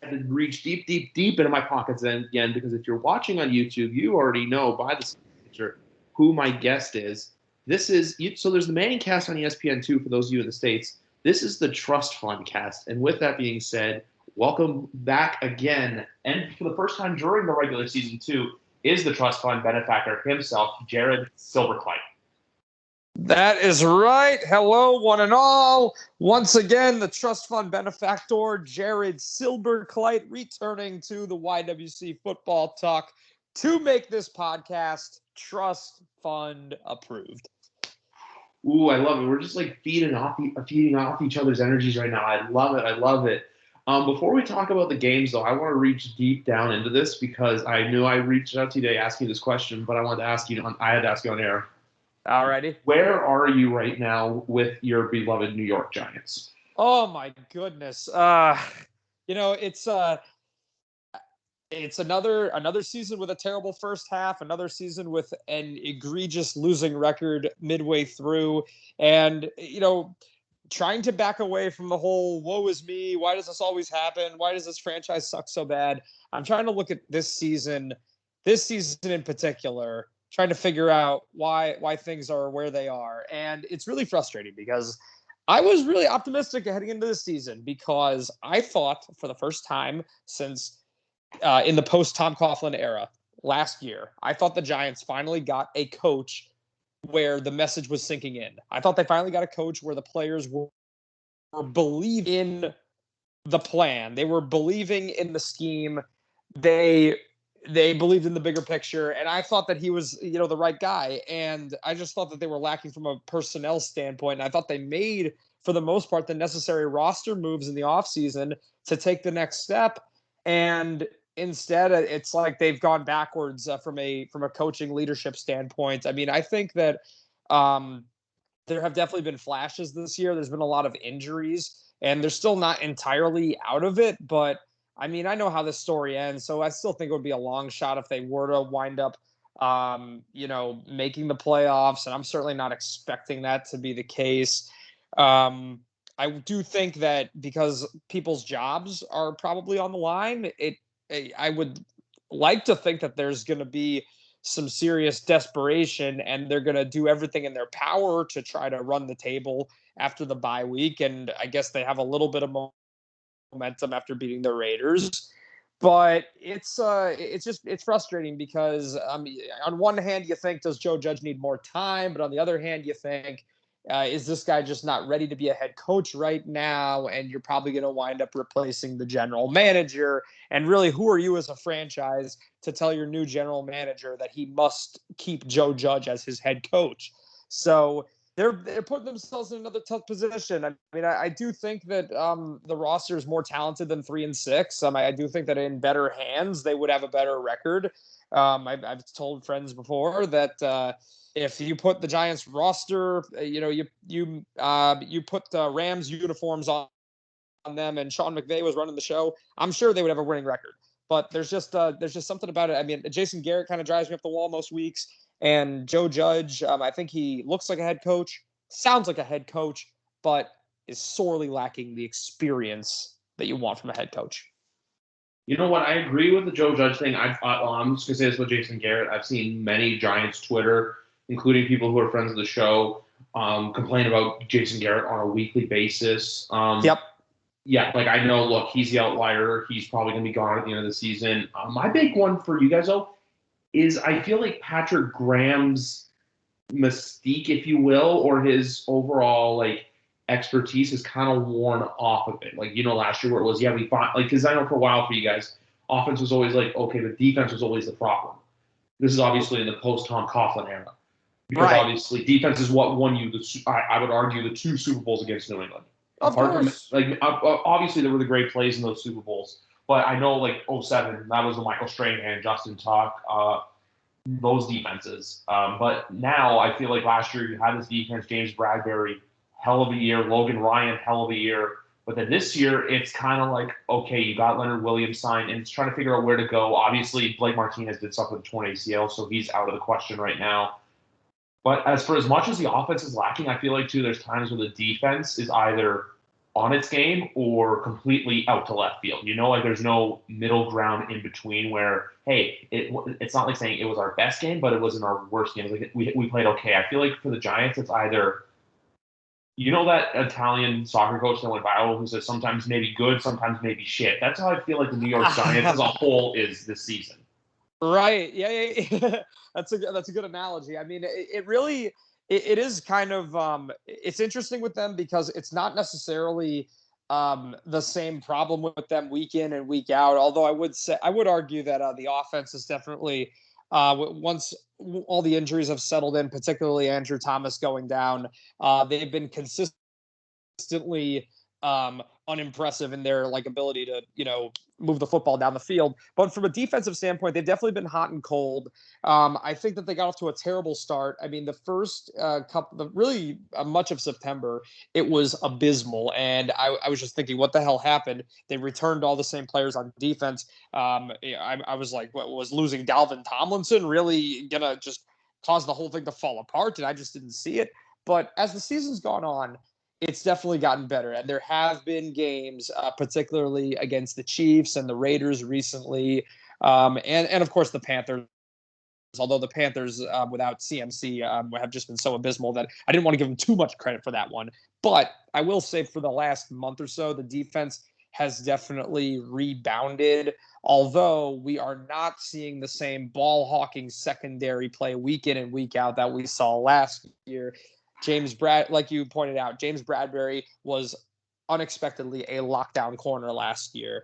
had to reach deep, deep, deep into my pockets again because if you're watching on YouTube, you already know by the picture who my guest is. This is so there's the Manning cast on ESPN2 for those of you in the States. This is the Trust Fund cast. And with that being said, welcome back again. And for the first time during the regular season, too, is the Trust Fund benefactor himself, Jared Silberkleit. That is right. Hello, one and all. Once again, the Trust Fund benefactor, Jared Silberkleit, returning to the YWC Football Talk to make this podcast Trust Fund approved. Ooh, I love it. We're just like feeding off each other's energies right now. I love it. I love it. Before we talk about the games, though, I want to reach deep down into this because I knew I reached out to you today asking this question, but I wanted to ask you. I had to ask you on air. Alrighty. Where are you right now with your beloved New York Giants? Oh my goodness. It's another season with a terrible first half, another season with an egregious losing record midway through, and trying to back away from the whole woe is me, why does this always happen? Why does this franchise suck so bad? I'm trying to look at this season in particular, trying to figure out why things are where they are. And it's really frustrating because I was really optimistic heading into this season because I thought for the first time since in the post-Tom Coughlin era last year, I thought the Giants finally got a coach where the message was sinking in. I thought they finally got a coach where the players were believing in the plan. They were believing in the scheme. They believed in the bigger picture, and I thought that he was, the right guy. And I just thought that they were lacking from a personnel standpoint. And I thought they made, for the most part, the necessary roster moves in the offseason to take the next step. And instead, it's like they've gone backwards from a coaching leadership standpoint. I mean, I think that there have definitely been flashes this year. There's been a lot of injuries, and they're still not entirely out of it. But I mean, I know how this story ends, so I still think it would be a long shot if they were to wind up, making the playoffs. And I'm certainly not expecting that to be the case. I do think that because people's jobs are probably on the line, I would like to think that there's going to be some serious desperation and they're going to do everything in their power to try to run the table after the bye week. And I guess they have a little bit of momentum after beating the Raiders. But it's frustrating because on one hand, you think, does Joe Judge need more time? But on the other hand, you think, is this guy just not ready to be a head coach right now? And you're probably going to wind up replacing the general manager. And really, who are you as a franchise to tell your new general manager that he must keep Joe Judge as his head coach? So they're putting themselves in another tough position. I mean, I do think that the roster is more talented than 3-6. I do think that in better hands, they would have a better record. I've told friends before that if you put the Giants roster, you put the Rams uniforms on them, and Sean McVay was running the show, I'm sure they would have a winning record. But there's just something about it. I mean, Jason Garrett kind of drives me up the wall most weeks, and Joe Judge, I think he looks like a head coach, sounds like a head coach, but is sorely lacking the experience that you want from a head coach. You know what? I agree with the Joe Judge thing. I'm just going to say this with Jason Garrett. I've seen many Giants Twitter, including people who are friends of the show, complain about Jason Garrett on a weekly basis. Yep. Yeah, like I know, look, he's the outlier. He's probably going to be gone at the end of the season. My big one for you guys, though, is I feel like Patrick Graham's mystique, if you will, or his overall, expertise is kind of worn off of it. Last year where it was, we fought, because I know for a while for you guys, offense was always okay, but defense was always the problem. This is obviously in the post-Tom Coughlin era. Because obviously defense is what won you, I would argue, the 2 Super Bowls against New England. Apart from, obviously there were the great plays in those Super Bowls. But I know, 07, that was the Michael Strahan, Justin Tuck, those defenses. But now I feel like last year you had this defense, James Bradbury, hell of a year, Logan Ryan, hell of a year. But then this year, it's kind of okay, you got Leonard Williams signed, and it's trying to figure out where to go. Obviously, Blake Martinez did suffer with a torn ACL, so he's out of the question right now. But as much as the offense is lacking, I feel like, too, there's times where the defense is either on its game or completely out to left field. Like there's no middle ground in between where, hey, it's not like saying it was our best game, but it wasn't our worst game. Like we played okay. I feel like for the Giants, it's either, that Italian soccer coach that went viral who says sometimes maybe good, sometimes maybe shit. That's how I feel like the New York Giants as a whole is this season. Right. Yeah. That's a good analogy. I mean, it really is kind of it's interesting with them because it's not necessarily the same problem with them week in and week out. Although I would argue that the offense is definitely once all the injuries have settled in, particularly Andrew Thomas going down, they've been consistently unimpressive in their ability to move the football down the field. But from a defensive standpoint, they've definitely been hot and cold. I think that they got off to a terrible start. I mean, the first much of September, it was abysmal, and I was just thinking, what the hell happened? They returned all the same players on defense. I was like, what, was losing Dalvin Tomlinson really gonna just cause the whole thing to fall apart? And I just didn't see it. But as the season's gone on, it's definitely gotten better. And there have been games, particularly against the Chiefs and the Raiders recently, and of course the Panthers. Although the Panthers without CMC have just been so abysmal that I didn't want to give them too much credit for that one. But I will say for the last month or so, the defense has definitely rebounded, although we are not seeing the same ball-hawking secondary play week in and week out that we saw last year. Like you pointed out, James Bradbury was unexpectedly a lockdown corner last year,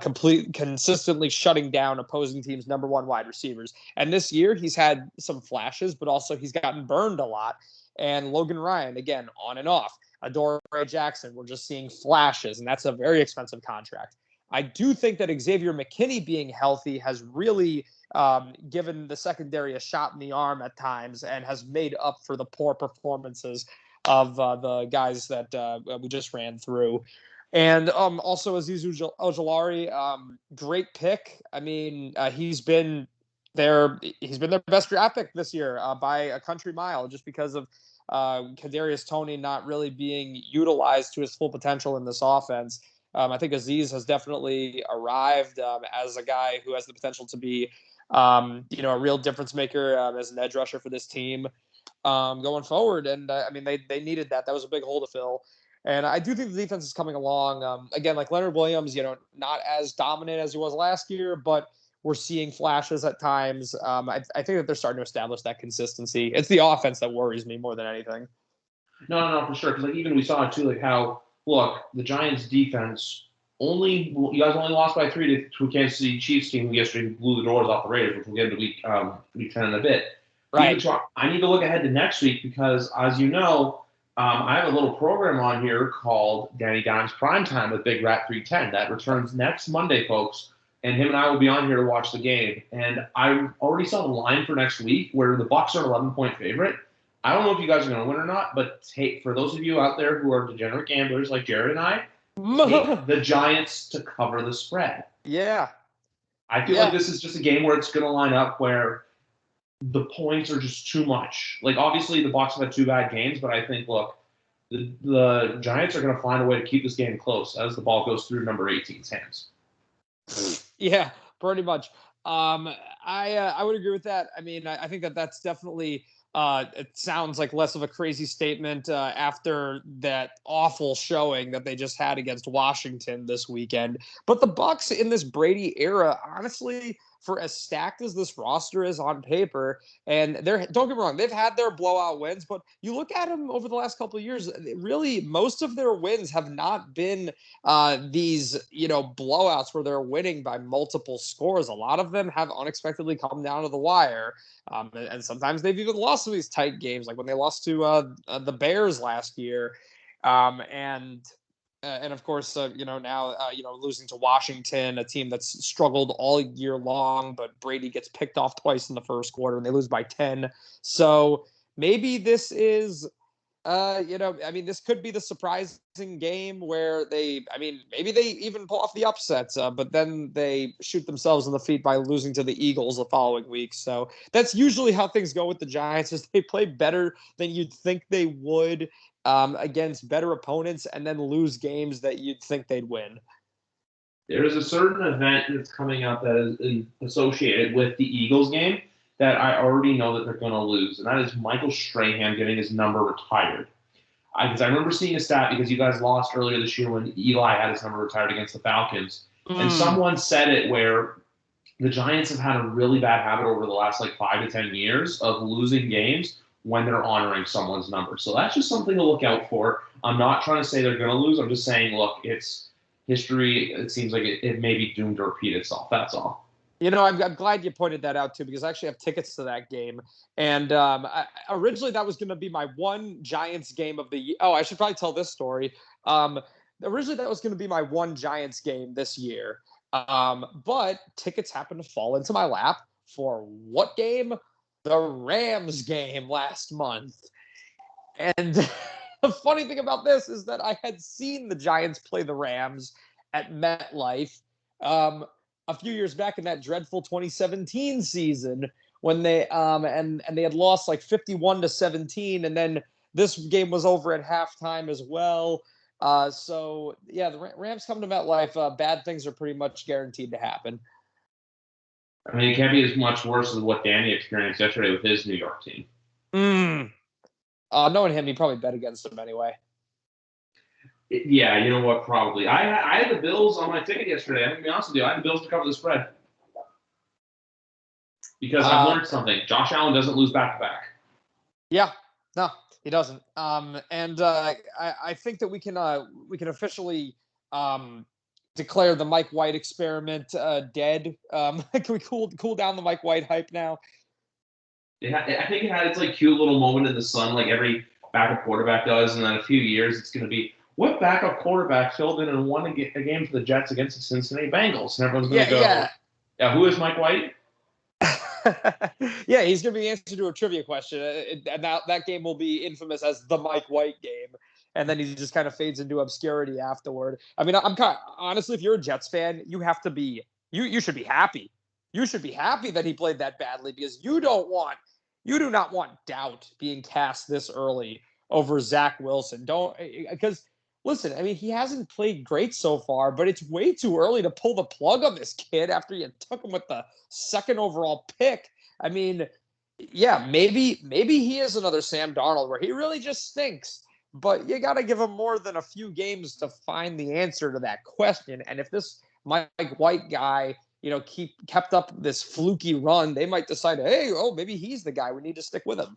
consistently shutting down opposing teams' number one wide receivers. And this year he's had some flashes, but also he's gotten burned a lot. And Logan Ryan, again, on and off. Adoree Jackson, we're just seeing flashes, and that's a very expensive contract. I do think that Xavier McKinney being healthy has really given the secondary a shot in the arm at times and has made up for the poor performances of the guys that we just ran through. And also Azeez Ojulari, great pick. I mean, he's been their best draft pick this year by a country mile, just because of Kadarius Toney not really being utilized to his full potential in this offense. I think Azeez has definitely arrived as a guy who has the potential to be, a real difference maker as an edge rusher for this team going forward. And I mean, they needed that. That was a big hole to fill. And I do think the defense is coming along. Again, like Leonard Williams, not as dominant as he was last year, but we're seeing flashes at times. I think that they're starting to establish that consistency. It's the offense that worries me more than anything. No, for sure. Because even we saw it too, how, look, the Giants' defense you guys only lost by 3 to a Kansas City Chiefs team who yesterday blew the doors off the Raiders, which we'll get into week 10 in a bit. Right. I need to look ahead to next week because, as you know, I have a little program on here called Danny Dimes Primetime with Big Rat 310 that returns next Monday, folks. And him and I will be on here to watch the game. And I already saw the line for next week where the Bucs are an 11-point favorite. I don't know if you guys are going to win or not, but for those of you out there who are degenerate gamblers like Garrett and I, take the Giants to cover the spread. Yeah. I feel like this is just a game where it's going to line up where the points are just too much. Like, obviously, the Bucs have had 2 bad games, but I think, look, the Giants are going to find a way to keep this game close as the ball goes through number 18's hands. Yeah, pretty much. I would agree with that. I mean, I think that that's definitely it sounds like less of a crazy statement after that awful showing that they just had against Washington this weekend. But the Bucs in this Brady era, honestly, for as stacked as this roster is on paper, and don't get me wrong, they've had their blowout wins, but you look at them over the last couple of years, really most of their wins have not been these, blowouts where they're winning by multiple scores. A lot of them have unexpectedly come down to the wire. And sometimes they've even lost to these tight games, like when they lost to the Bears last year. And of course, now, losing to Washington, a team that's struggled all year long, but Brady gets picked off twice in the first quarter and they lose by 10. So maybe this is I mean, this could be the surprising game where maybe they even pull off the upsets, but then they shoot themselves in the feet by losing to the Eagles the following week. So that's usually how things go with the Giants, is they play better than you'd think they would against better opponents, and then lose games that you'd think they'd win. There is a certain event that's coming up that is associated with the Eagles game that I already know that they're going to lose, and that is Michael Strahan getting his number retired. Because I remember seeing a stat, because you guys lost earlier this year when Eli had his number retired against the Falcons, and someone said it where the Giants have had a really bad habit over the last 5 to 10 years of losing games when they're honoring someone's number. So that's just something to look out for. I'm not trying to say they're going to lose. I'm just saying, look, it's history. It seems like it may be doomed to repeat itself. That's all. I'm glad you pointed that out too, because I actually have tickets to that game. And originally that was going to be my one Giants game of the year. Oh, I should probably tell this story. Originally that was going to be my one Giants game this year. But tickets happened to fall into my lap for what game? The Rams game last month. And the funny thing about this is that I had seen the Giants play the Rams at MetLife a few years back in that dreadful 2017 season when they and they had lost 51-17, and then this game was over at halftime as well. So yeah, the Rams come to MetLife. Bad things are pretty much guaranteed to happen. I mean, it can't be as much worse as what Danny experienced yesterday with his New York team. Knowing him, he probably bet against him anyway. Yeah, you know what? Probably. I had the Bills on my ticket yesterday. I'm going to be honest with you. I had the Bills to cover the spread. Because I've learned something. Josh Allen doesn't lose back-to-back. Yeah, no, he doesn't. I think that we can officially declare the Mike White experiment dead. Can we cool down the Mike White hype now? I think it had its cute little moment in the sun, like every backup quarterback does, and then a few years it's going to be, what backup quarterback filled in and won a game for the Jets against the Cincinnati Bengals? And everyone's going to go, yeah, who is Mike White? Yeah, he's going to be the answer to a trivia question, and that game will be infamous as the Mike White game, and then he just kind of fades into obscurity afterward. I mean, I'm kind of, honestly, if you're a Jets fan, you have to be you should be happy. You should be happy that he played that badly, because you do not want doubt being cast this early over Zach Wilson. Because listen, I mean, he hasn't played great so far, but it's way too early to pull the plug on this kid after you took him with the second overall pick. I mean, yeah, maybe he is another Sam Darnold where he really just stinks, but you got to give him more than a few games to find the answer to that question. And if this Mike White guy, kept up this fluky run, they might decide, hey, maybe he's the guy. We need to stick with him.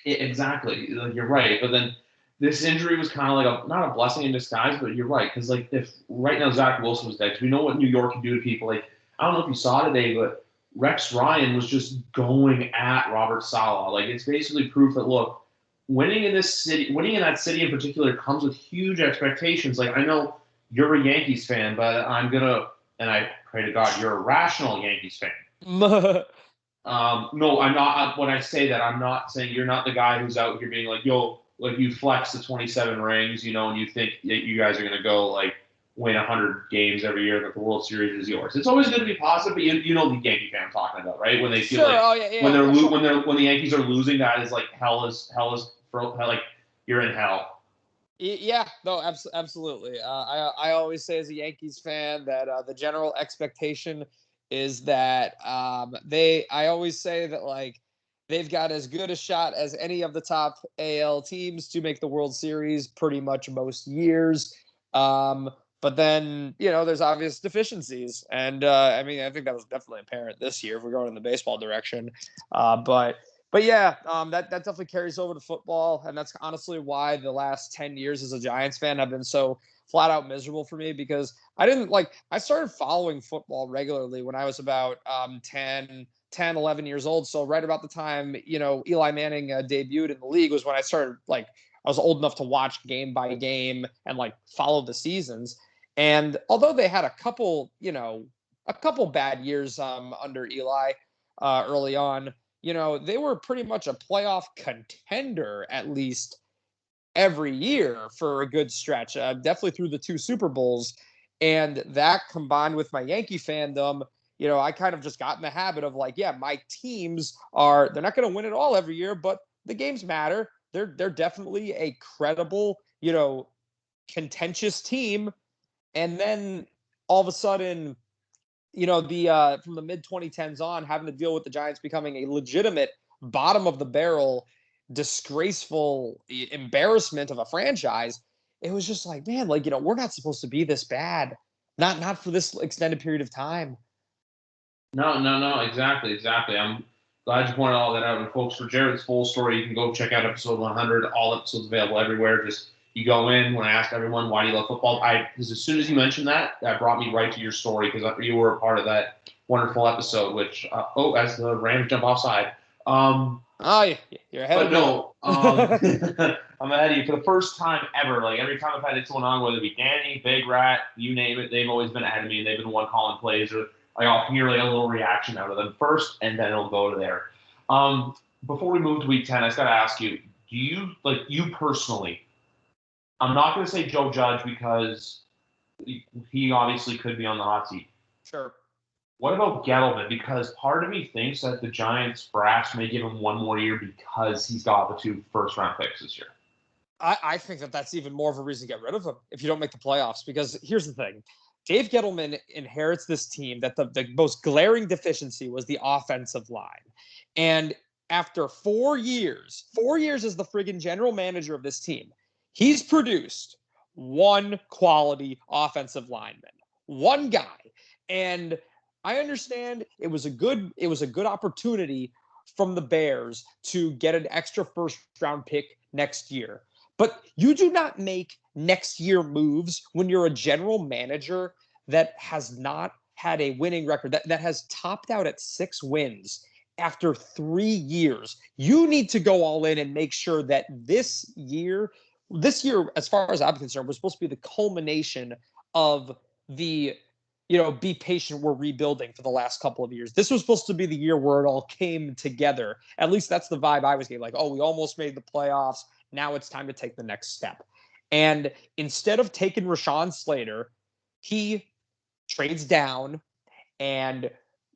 Exactly. You're right. But then this injury was kind of not a blessing in disguise, but you're right. Because if right now Zach Wilson was dead, because we know what New York can do to people. I don't know if you saw today, but Rex Ryan was just going at Robert Saleh. It's basically proof that, look, winning in that city in particular comes with huge expectations. I know you're a Yankees fan, but and I pray to God you're a rational Yankees fan. No, I'm not. When I say that, I'm not saying you're not the guy who's out here being like, yo, you flex the 27 rings, and you think that you guys are going to go win 100 games every year, that the World Series is yours. It's always going to be positive, but you know the Yankee fan I'm talking about, right? When they feel when the Yankees are losing, that is hell is you're in hell. Yeah, no, absolutely. I always say as a Yankees fan that the general expectation is that I always say that they've got as good a shot as any of the top AL teams to make the World Series pretty much most years. But then, there's obvious deficiencies. And I think that was definitely apparent this year if we're going in the baseball direction. But yeah, that definitely carries over to football. And that's honestly why the last 10 years as a Giants fan have been so flat out miserable for me, because I started following football regularly when I was about 10, 11 years old. So right about the time, Eli Manning debuted in the league was when I started, I was old enough to watch game by game and follow the seasons. And although they had a couple bad years under Eli early on, they were pretty much a playoff contender, at least every year for a good stretch, definitely through the 2 Super Bowls. And that combined with my Yankee fandom, I kind of just got in the habit of like, yeah, my teams they're not going to win it all every year, but the games matter. They're definitely a credible, contentious team. And then all of a sudden, the from the mid 2010s on, having to deal with the Giants becoming a legitimate bottom of the barrel, disgraceful embarrassment of a franchise. It was just like, man, like, we're not supposed to be this bad. Not for this extended period of time. No, exactly. I'm glad you pointed all that out. And folks, for Jared's full story, you can go check out episode 100. All episodes available everywhere. Just you go in. When I asked everyone why do you love football, because as soon as you mentioned that brought me right to your story because you were a part of that wonderful episode. Which as the Rams jump offside. You're ahead of me. No, I'm ahead of you for the first time ever. Like every time I've had it going on, whether it be Danny, Big Rat, you name it, they've always been ahead of me. And they've been the one calling plays or. Like I'll hear like a little reaction out of them first, and then it'll go to there. Before we move to week 10, I just got to ask you: do you personally? I'm not going to say Joe Judge because he obviously could be on the hot seat. Sure. What about Gettleman? Because part of me thinks that the Giants perhaps may give him one more year because he's got the 2 first-round picks this year. I think that's even more of a reason to get rid of him if you don't make the playoffs. Because here's the thing. Dave Gettleman inherits this team that the most glaring deficiency was the offensive line. And after 4 years as the friggin' general manager of this team, he's produced one quality offensive lineman, one guy. And I understand it was a good opportunity from the Bears to get an extra first-round pick next year. But you do not make next year moves when you're a general manager that has not had a winning record, that has topped out at 6 wins after 3 years. You need to go all in and make sure that this year, as far as I'm concerned, was supposed to be the culmination of the, be patient, we're rebuilding for the last couple of years. This was supposed to be the year where it all came together. At least that's the vibe I was getting. Like, oh, we almost made the playoffs. Now it's time to take the next step. And instead of taking Rashawn Slater, he trades down and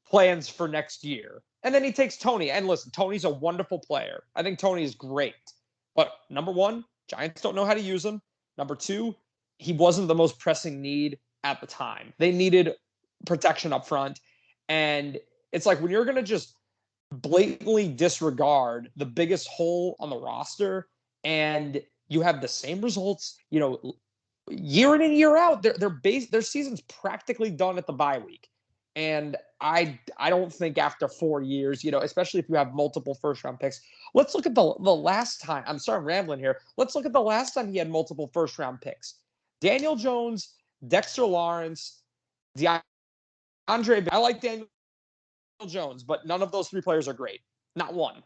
plans for next year. And then he takes Tony. And listen, Tony's a wonderful player. I think Tony is great. But number 1, Giants don't know how to use him. Number 2, he wasn't the most pressing need at the time. They needed protection up front. And it's like when you're going to just blatantly disregard the biggest hole on the roster and you have the same results, year in and year out, their season's practically done at the bye week. And I don't think after 4 years, especially if you have multiple first-round picks. Let's look at the last time. I'm sorry, I'm rambling here. Let's look at the last time he had multiple first-round picks. Daniel Jones, Dexter Lawrence, DeAndre. I like Daniel Jones, but none of those 3 players are great. Not one.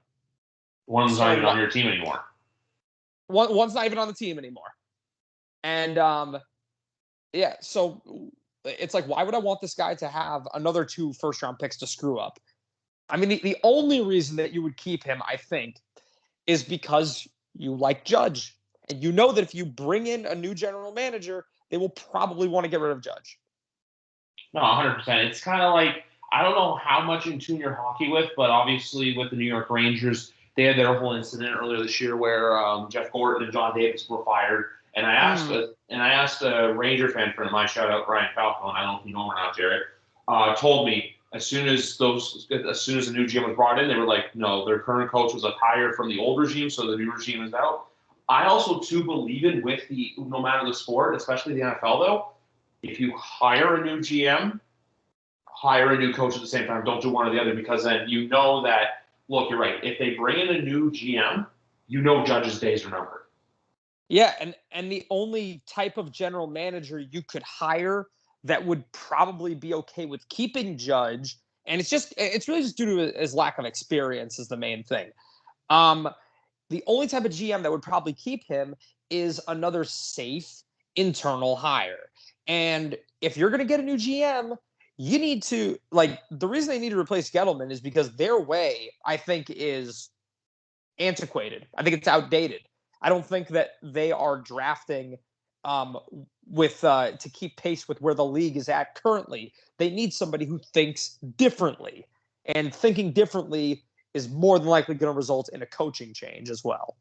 One's not even on your team anymore. One's not even on the team anymore. And, so it's like, why would I want this guy to have another 2 first-round picks to screw up? I mean, the only reason that you would keep him, I think, is because you like Judge. And you know that if you bring in a new general manager, they will probably want to get rid of Judge. No, 100%. It's kind of like, I don't know how much in tune you're hockey with, but obviously with the New York Rangers, they had their whole incident earlier this year where Jeff Gordon and John Davis were fired. And I asked a Ranger fan friend of mine, shout out Brian Falcone, I don't know if you know him or not, Jared, told me as soon as the new GM was brought in, they were like, no, their current coach was hired from the old regime, so the new regime is out. I also too believe in with no matter the sport, especially the NFL though, if you hire a new GM, hire a new coach at the same time. Don't do one or the other because then you know that. Look, you're right. If they bring in a new GM, Judge's days are numbered. Yeah, and the only type of general manager you could hire that would probably be okay with keeping Judge, and it's really just due to his lack of experience is the main thing. The only type of GM that would probably keep him is another safe internal hire. And if you're going to get a new GM, you need to, the reason they need to replace Gettleman is because their way, I think, is antiquated. I think it's outdated. I don't think that they are drafting with to keep pace with where the league is at currently. They need somebody who thinks differently, and thinking differently is more than likely going to result in a coaching change as well.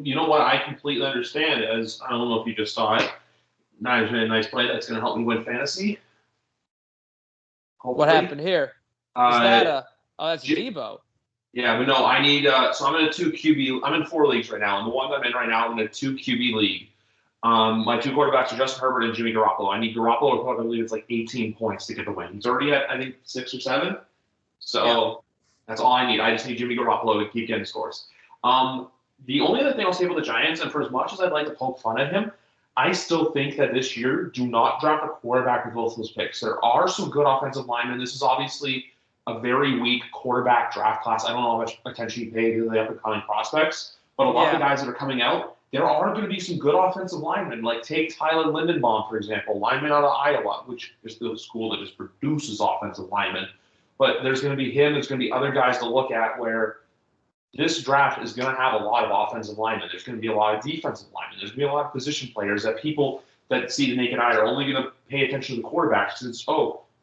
You know what? I completely understand. As I don't know if you just saw it. Nice play. That's going to help me win fantasy. Hopefully. What happened here? Is that that's Debo. Yeah, but no, I need. So I'm in a 2 QB. I'm in 4 leagues right now. And the one I'm in right now, I'm in a 2 QB league. My 2 quarterbacks are Justin Herbert and Jimmy Garoppolo. I need Garoppolo to put up, I believe it's like 18 points to get the win. He's already at, I think, 6 or 7. So that's all I need. I just need Jimmy Garoppolo to keep getting scores. The only other thing I'll say about the Giants, and for as much as I'd like to poke fun at him, I still think that this year, do not draft a quarterback with both of those picks. There are some good offensive linemen. This is obviously a very weak quarterback draft class. I don't know how much attention you pay to the up-and-coming prospects, but a lot of the guys that are coming out, there are going to be some good offensive linemen. Like take Tyler Lindenbaum, for example, lineman out of Iowa, which is the school that just produces offensive linemen. But there's going to be him. There's going to be other guys to look at where this draft is going to have a lot of offensive linemen. There's going to be a lot of defensive linemen. There's going to be a lot of position players that people that see the naked eye are only going to pay attention to the quarterbacks since,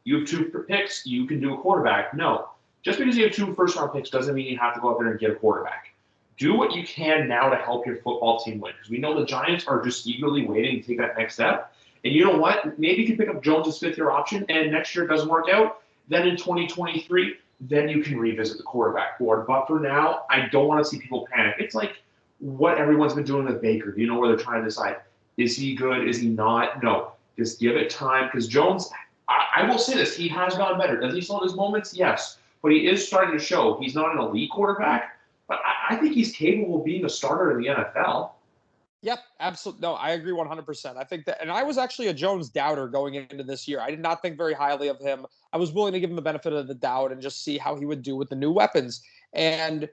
you have 2 picks, you can do a quarterback. No. Just because you have 2 first-round picks doesn't mean you have to go out there and get a quarterback. Do what you can now to help your football team win. Because we know the Giants are just eagerly waiting to take that next step. And you know what? Maybe you can pick up Jones' 5th-year option, and next year it doesn't work out. Then in 2023, then you can revisit the quarterback board. But for now, I don't want to see people panic. It's like what everyone's been doing with Baker. You know, where they're trying to decide, is he good? Is he not? No. Just give it time. Because Jones, I will say this, he has gotten better. Does he still have his moments? Yes. But he is starting to show he's not an elite quarterback. But I think he's capable of being a starter in the NFL. Yep, absolutely. No, I agree 100%. I think that, and I was actually a Jones doubter going into this year. I did not think very highly of him. I was willing to give him the benefit of the doubt and just see how he would do with the new weapons. And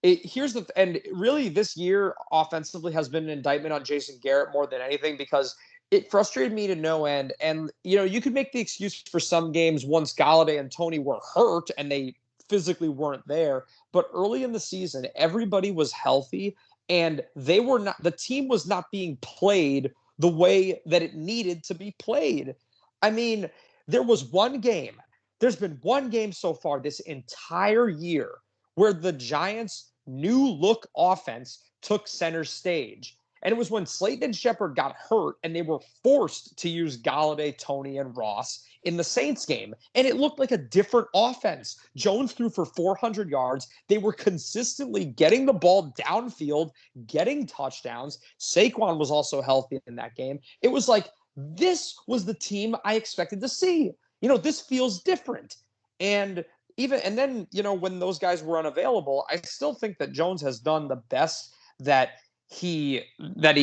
and really this year offensively has been an indictment on Jason Garrett more than anything, because it frustrated me to no end. And, you could make the excuse for some games once Golladay and Tony were hurt and they physically weren't there. But early in the season, everybody was healthy. And the team was not being played the way that it needed to be played. I mean, there's been one game so far this entire year where the Giants' new look offense took center stage. And it was when Slayton and Shepard got hurt and they were forced to use Golladay, Tony, and Ross in the Saints game. And it looked like a different offense. Jones threw for 400 yards. They were consistently getting the ball downfield, getting touchdowns. Saquon was also healthy in that game. It was like, this was the team I expected to see. This feels different. And then, when those guys were unavailable, I still think that Jones has done the best that he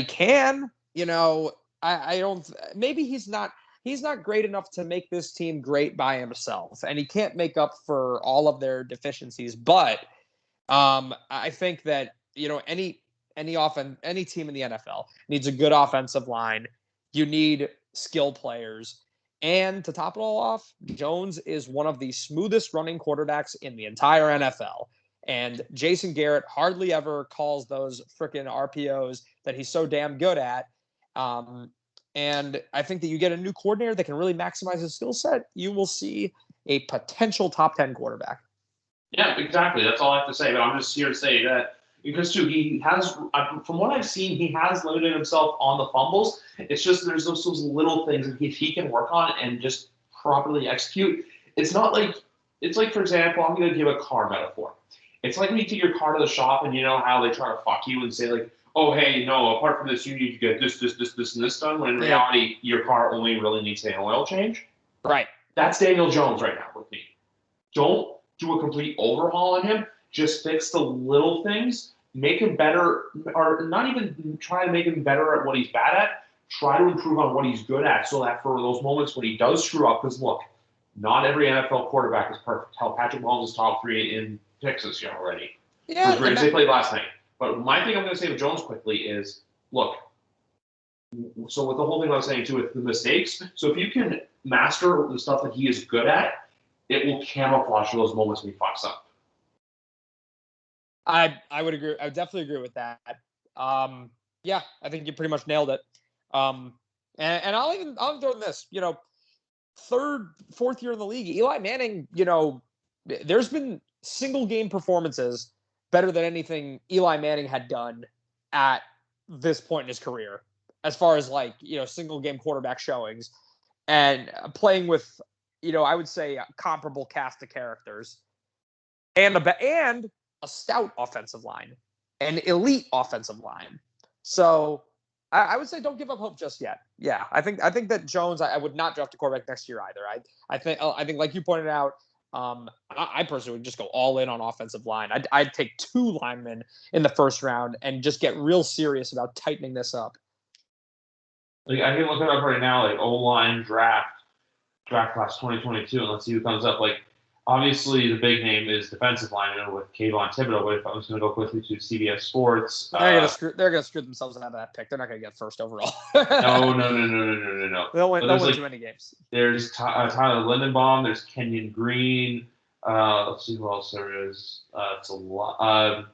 can. I don't, maybe he's not great enough to make this team great by himself, and he can't make up for all of their deficiencies. But I think that, any team in the NFL needs a good offensive line. You need skill players. And to top it all off, Jones is one of the smoothest running quarterbacks in the entire NFL. And Jason Garrett hardly ever calls those freaking RPOs that he's so damn good at. And I think that you get a new coordinator that can really maximize his skill set, you will see a potential top 10 quarterback. Yeah, exactly. That's all I have to say. But I'm just here to say that because, too, he has, from what I've seen, he has limited himself on the fumbles. It's just there's those little things that if he can work on and just properly execute, it's not like, it's like, for example, I'm going to give a car metaphor. It's like when you take your car to the shop and you know how they try to fuck you and say, like, oh, hey, no, apart from this, you need to get this, and this done, when in reality, your car only really needs an oil change. Right. That's Daniel Jones right now with me. Don't do a complete overhaul on him. Just fix the little things. Make him better, or not even try to make him better at what he's bad at. Try to improve on what he's good at so that for those moments when he does screw up, because look, not every NFL quarterback is perfect. Hell, Patrick Mahomes is top 3 in picks this year already. Yeah. As great as they played last night. But my thing I'm going to say with Jones quickly is, look, so with the whole thing I was saying too with the mistakes, so if you can master the stuff that he is good at, it will camouflage those moments when he fucks up. I would agree. I would definitely agree with that. Yeah, I think you pretty much nailed it. And I'll throw in this. Fourth year in the league, Eli Manning. There's been single game performances better than anything Eli Manning had done at this point in his career, as far as single game quarterback showings and playing with, I would say a comparable cast of characters and a stout offensive line, an elite offensive line. So I would say don't give up hope just yet. Yeah, I think that Jones, I would not draft a quarterback next year either. I think like you pointed out, I personally would just go all in on offensive line. I'd take 2 linemen in the first round and just get real serious about tightening this up. I can look it up right now, O-line draft class 2022, and let's see who comes up. Obviously, the big name is defensive lineman with Kayvon Thibodeau, but if I was going to go quickly to CBS Sports... They're going to screw themselves out of that pick. They're not going to get first overall. No. They'll win too many games. There's Tyler Lindenbaum. There's Kenyon Green. Let's see who else there is. It's a lot.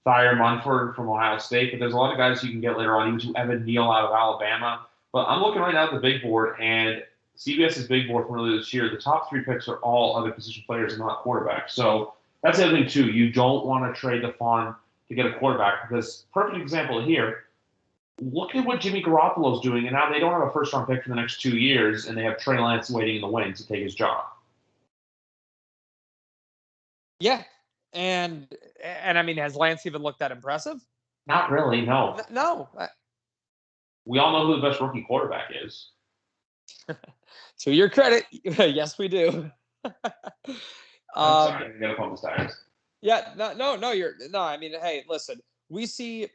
Thayer Munford from Ohio State. But there's a lot of guys you can get later on, even to Evan Neal out of Alabama. But I'm looking right now at the big board, and CBS's big board from earlier this year, the top 3 picks are all other position players and not quarterbacks. So that's the other thing, too. You don't want to trade the farm to get a quarterback because, perfect example here, look at what Jimmy Garoppolo's doing, and now they don't have a first-round pick for the next 2 years, and they have Trey Lance waiting in the wings to take his job. Yeah, and I mean, has Lance even looked that impressive? Not really, no. No. We all know who the best rookie quarterback is. To your credit, yes, we do. I'm sorry, I gotta pump the tires. Yeah, no. I mean, hey, listen, we see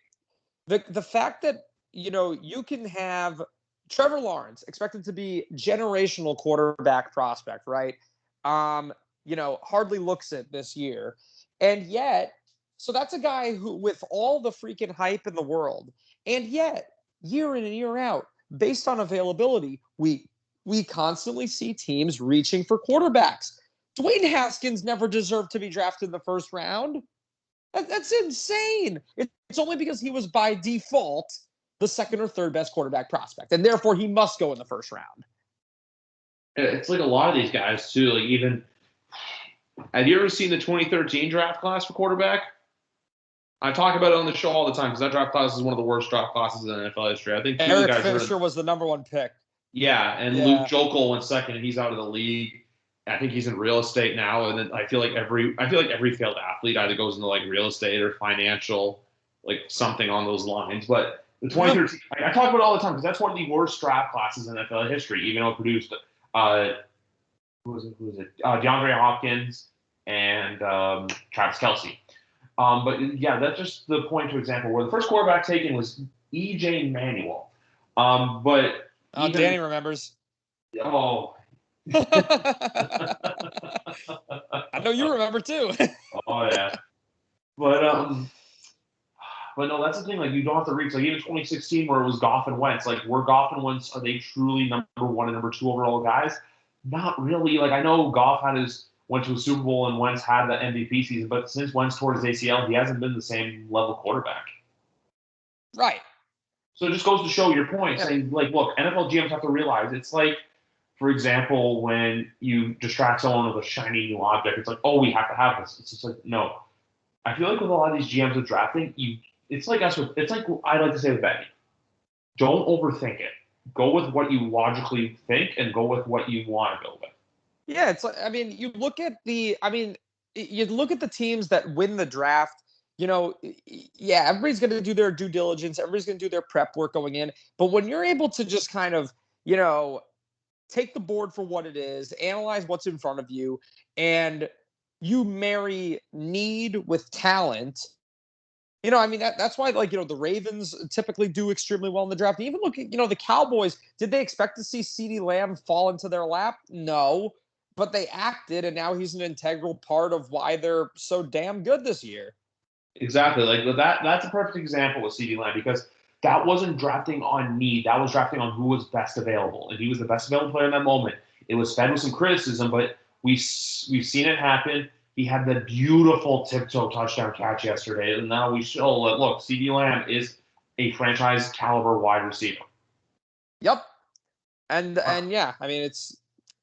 the fact that you can have Trevor Lawrence expected to be generational quarterback prospect, right? Hardly looks it this year, and yet, so that's a guy who, with all the freaking hype in the world, and yet year in and year out, based on availability, we constantly see teams reaching for quarterbacks. Dwayne Haskins never deserved to be drafted in the first round. That's insane. It's only because he was by default the second or third best quarterback prospect, and therefore he must go in the first round. It's like a lot of these guys too. Have you ever seen the 2013 draft class for quarterback? I talk about it on the show all the time because that draft class is one of the worst draft classes in NFL history. I think Eric Fisher was the number 1 pick. Yeah, and Luke Jokel went second, and he's out of the league. I think he's in real estate now, and then I feel like every failed athlete either goes into real estate or financial, something on those lines. But the 2013, I talk about it all the time because that's one of the worst draft classes in NFL history. Even though it produced who was it? DeAndre Hopkins and Travis Kelce. But yeah, that's just the point to example where the first quarterback taken was E.J. Manuel. Danny remembers. Oh. I know you remember too. Oh yeah. But no, that's the thing. You don't have to reach. Even 2016, where it was Goff and Wentz. Were Goff and Wentz, are they truly number 1 and number 2 overall guys? Not really. I know Goff went to a Super Bowl and Wentz had the MVP season, but since Wentz tore his ACL, he hasn't been the same level quarterback. Right. So it just goes to show your point, saying, look, NFL GMs have to realize it's for example, when you distract someone with a shiny new object, it's we have to have this. It's just no. I feel with a lot of these GMs with drafting, it's like I like to say with betting. Don't overthink it. Go with what you logically think and go with what you want to go with. Yeah, it's you look at the teams that win the draft. Everybody's going to do their due diligence. Everybody's going to do their prep work going in. But when you're able to just kind of, take the board for what it is, analyze what's in front of you, and you marry need with talent. That's why, the Ravens typically do extremely well in the draft. And even look at, the Cowboys, did they expect to see CeeDee Lamb fall into their lap? No. But they acted, and now he's an integral part of why they're so damn good this year. Exactly. That's a perfect example with CeeDee Lamb because that wasn't drafting on need. That was drafting on who was best available. And he was the best available player in that moment. It was fed with some criticism, but we've seen it happen. He had the beautiful tiptoe touchdown catch yesterday, and now we show that, look, CeeDee Lamb is a franchise caliber wide receiver. Yep. And yeah, I mean,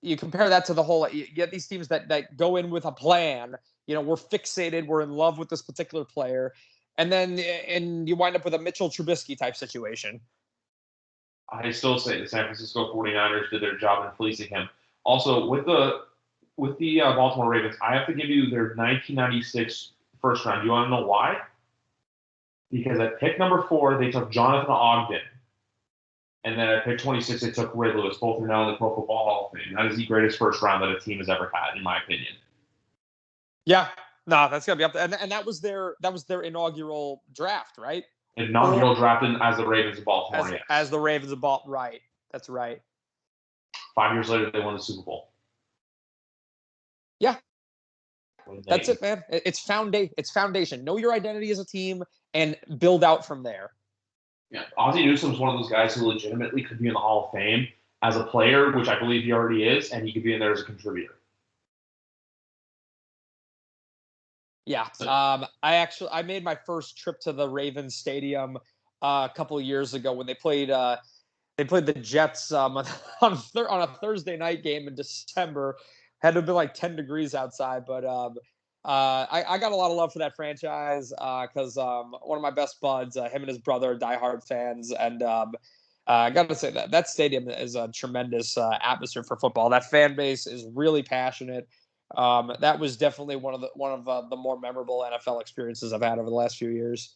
you compare that to the whole, you get these teams that go in with a plan, we're fixated, we're in love with this particular player, and you wind up with a Mitchell Trubisky type situation. I still say the San Francisco 49ers did their job in fleecing him. Also, with the Baltimore Ravens, I have to give you their 1996 first round. Do you want to know why? Because at pick number 4, they took Jonathan Ogden. And then at pick 26, they took Ray Lewis. Both are now in the Pro Football Hall of Fame. That is the greatest first round that a team has ever had, in my opinion. Yeah, no, that's gonna be up there. And that was their inaugural draft, right? Inaugural draft as the Ravens of Baltimore. As the Ravens of Baltimore, right? That's right. 5 years later, they won the Super Bowl. Yeah, that's it, man. It's foundation. Know your identity as a team and build out from there. Yeah, Ozzie Newsome's one of those guys who legitimately could be in the Hall of Fame as a player, which I believe he already is, and he could be in there as a contributor. Yeah, I made my first trip to the Ravens Stadium a couple of years ago when they played the Jets on a Thursday night game in December. Had to have been like 10 degrees outside, but I got a lot of love for that franchise because one of my best buds, him and his brother, are diehard fans, and I got to say that stadium is a tremendous atmosphere for football. That fan base is really passionate. That was definitely one of the more memorable NFL experiences I've had over the last few years.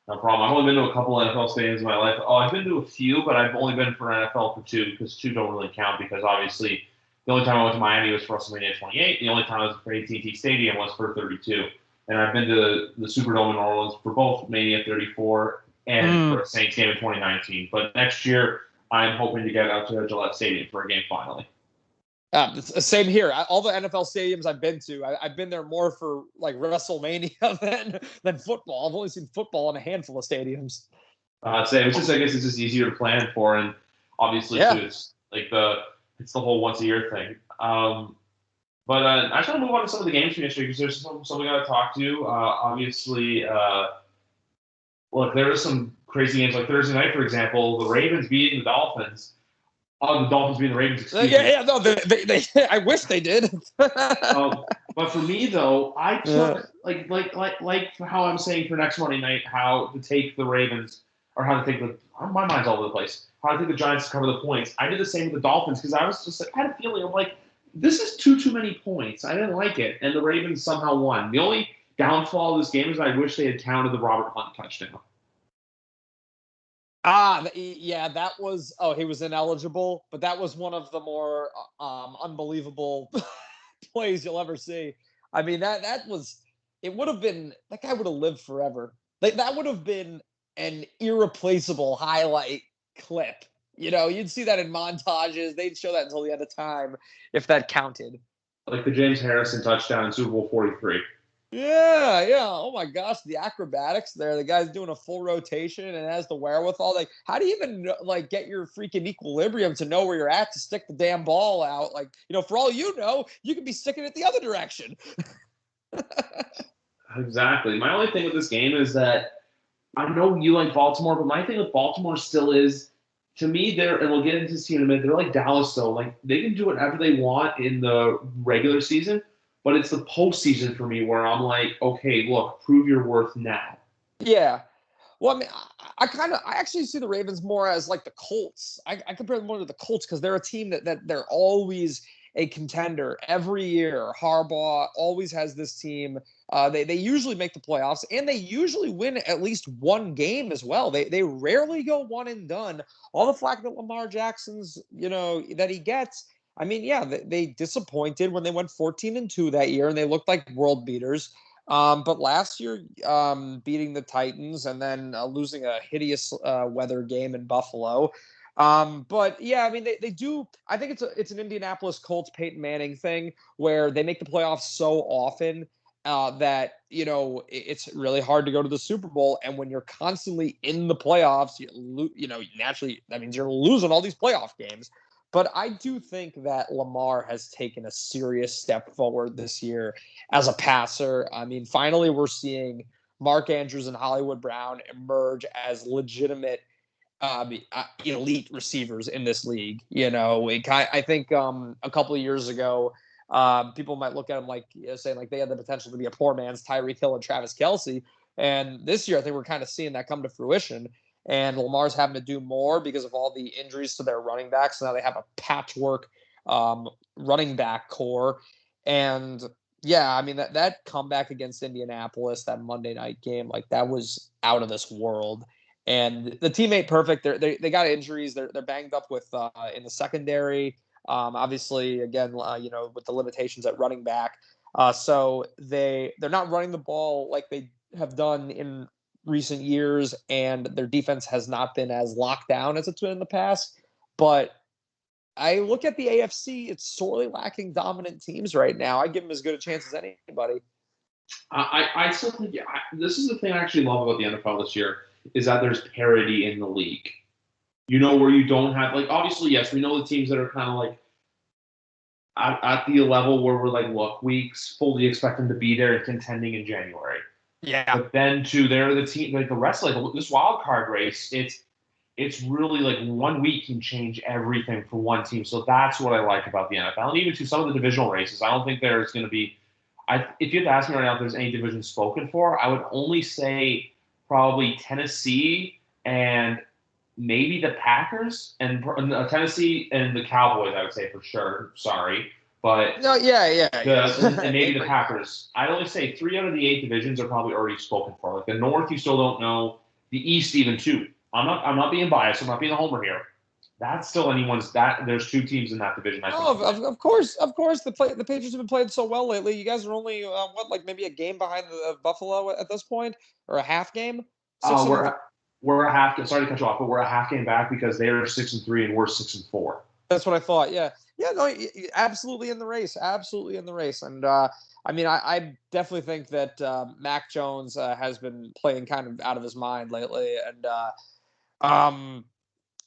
No problem. I've only been to a couple NFL stadiums in my life. I've been to a few, but I've only been for NFL for 2 because 2 don't really count because obviously the only time I went to Miami was for WrestleMania 28. The only time I was for AT&T Stadium was for 32. And I've been to the Superdome in New Orleans for both Mania 34 and for a Saints game in 2019. But next year, I'm hoping to get out to Gillette Stadium for a game finally. Same here. All the NFL stadiums I've been to, I've been there more for like WrestleMania than football. I've only seen football in a handful of stadiums. I guess it's just easier to plan for, and obviously too, it's like it's the whole once a year thing. But I just want to move on to some of the games from yesterday because there's some we got to talk to. Obviously, look, there were some crazy games like Thursday night, for example, the Ravens beating the Dolphins. The Dolphins beating the Ravens. Excuse me. No, they I wish they did. But for me though, I took like how I'm saying for next Monday night, how to take the Ravens or how to take my mind's all over the place. How to take the Giants to cover the points. I did the same with the Dolphins because I was just like, I had a feeling I'm like, this is too many points. I didn't like it, and the Ravens somehow won. The only downfall of this game is I wish they had counted the Robert Hunt touchdown. Yeah, that was. Oh, he was ineligible, but that was one of the more unbelievable plays you'll ever see. I mean, that was. It would have been. That guy would have lived forever. Like that would have been an irreplaceable highlight clip. You'd see that in montages. They'd show that until the end of time if that counted. Like the James Harrison touchdown in Super Bowl 43. Yeah. Oh my gosh, the acrobatics there. The guy's doing a full rotation and has the wherewithal. Like, how do you even get your freaking equilibrium to know where you're at to stick the damn ball out? Like, for all you know, you could be sticking it the other direction. Exactly. My only thing with this game is that I know you like Baltimore, but my thing with Baltimore still is, to me, and we'll get into this in a minute, they're like Dallas, though. Like, they can do whatever they want in the regular season, but it's the postseason for me where I'm like, okay, look, prove your worth now. Yeah. Well, I mean, I actually see the Ravens more as like the Colts. I compare them more to the Colts because they're a team that they're always a contender every year. Harbaugh always has this team. They usually make the playoffs, and they usually win at least one game as well. They rarely go one and done. All the flack that Lamar Jackson's, that he gets. I mean, yeah, they disappointed when they went 14-2 that year, and they looked like world beaters. But last year, beating the Titans and then losing a hideous weather game in Buffalo. But yeah, I mean, they do. I think it's an Indianapolis Colts Peyton Manning thing where they make the playoffs so often that it's really hard to go to the Super Bowl. And when you're constantly in the playoffs, naturally that means you're losing all these playoff games. But I do think that Lamar has taken a serious step forward this year as a passer. I mean, finally, we're seeing Mark Andrews and Hollywood Brown emerge as legitimate elite receivers in this league. I think a couple of years ago, people might look at them like saying like they had the potential to be a poor man's Tyreek Hill and Travis Kelce. And this year, I think we're kind of seeing that come to fruition. And Lamar's having to do more because of all the injuries to their running backs. So now they have a patchwork running back core. And yeah, I mean, that comeback against Indianapolis, that Monday night game, like that was out of this world. And the team ain't perfect. They got injuries. They're banged up with in the secondary. Obviously, again, with the limitations at running back. So they're not running the ball like they have done in recent years, and their defense has not been as locked down as it's been in the past. But I look at the AFC, it's sorely lacking dominant teams right now. I give them as good a chance as anybody. I still think this is the thing I actually love about the NFL this year is that there's parity in the league. Where you don't have, like, obviously, yes, we know the teams that are kind of like at the level where we're like, look, we fully expect them to be there and contending in January. Yeah. But then too, they're the team, like the rest, like this wild card race, it's really like 1 week can change everything for one team. So that's what I like about the NFL. And even to some of the divisional races, I don't think there's going to be, if you had to ask me right now if there's any division spoken for, I would only say probably Tennessee and maybe the Packers and Tennessee and the Cowboys, I would say for sure. Sorry. But no, yeah. And maybe the Packers. I'd only say 3 out of the 8 divisions are probably already spoken for. Like the North, you still don't know. The East, even too. I'm not being biased. I'm not being a homer here. That's still anyone's. There's 2 teams in that division. Of course. The Patriots have been playing so well lately. You guys are only maybe a game behind the Buffalo at this point, or a half game. We're a half. Sorry to cut you off, but we're a half game back because they are 6-3 and we're 6-4. That's what I thought. Yeah. No, absolutely in the race. And I mean, I definitely think that Mac Jones has been playing kind of out of his mind lately. And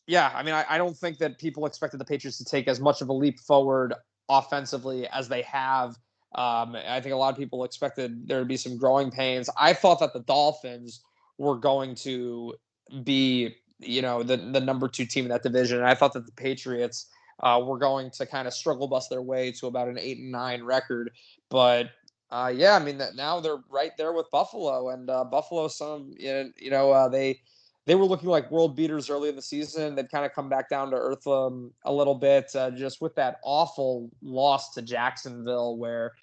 yeah, I mean, I don't think that people expected the Patriots to take as much of a leap forward offensively as they have. I think a lot of people expected there to be some growing pains. I thought that the Dolphins were going to be, the number 2 team in that division. And I thought that the Patriots were going to kind of struggle bust their way to about an 8-9 record. But yeah, I mean, that now they're right there with Buffalo, and Buffalo, they were looking like world beaters early in the season. They'd kind of come back down to earth a little bit, just with that awful loss to Jacksonville, where,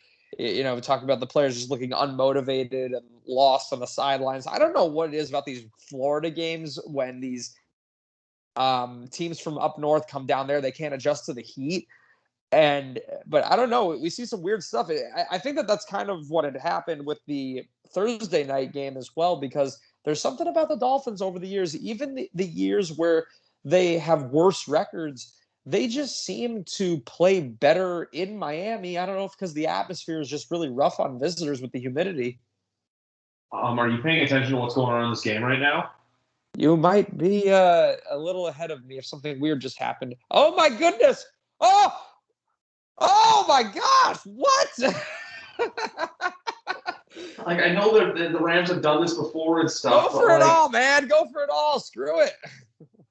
talking about the players just looking unmotivated and lost on the sidelines. I don't know what it is about these Florida games when these teams from up north come down there, they can't adjust to the heat. But I don't know. We see some weird stuff. I think that that's kind of what had happened with the Thursday night game as well, because there's something about the Dolphins over the years, even the years where they have worse records, they just seem to play better in Miami. I don't know if because the atmosphere is just really rough on visitors with the humidity. Are you paying attention to what's going on in this game right now? You might be a little ahead of me if something weird just happened. Oh my goodness! Oh my gosh! What? Like, I know the Rams have done this before and stuff. Go for it all, man! Go for it all! Screw it!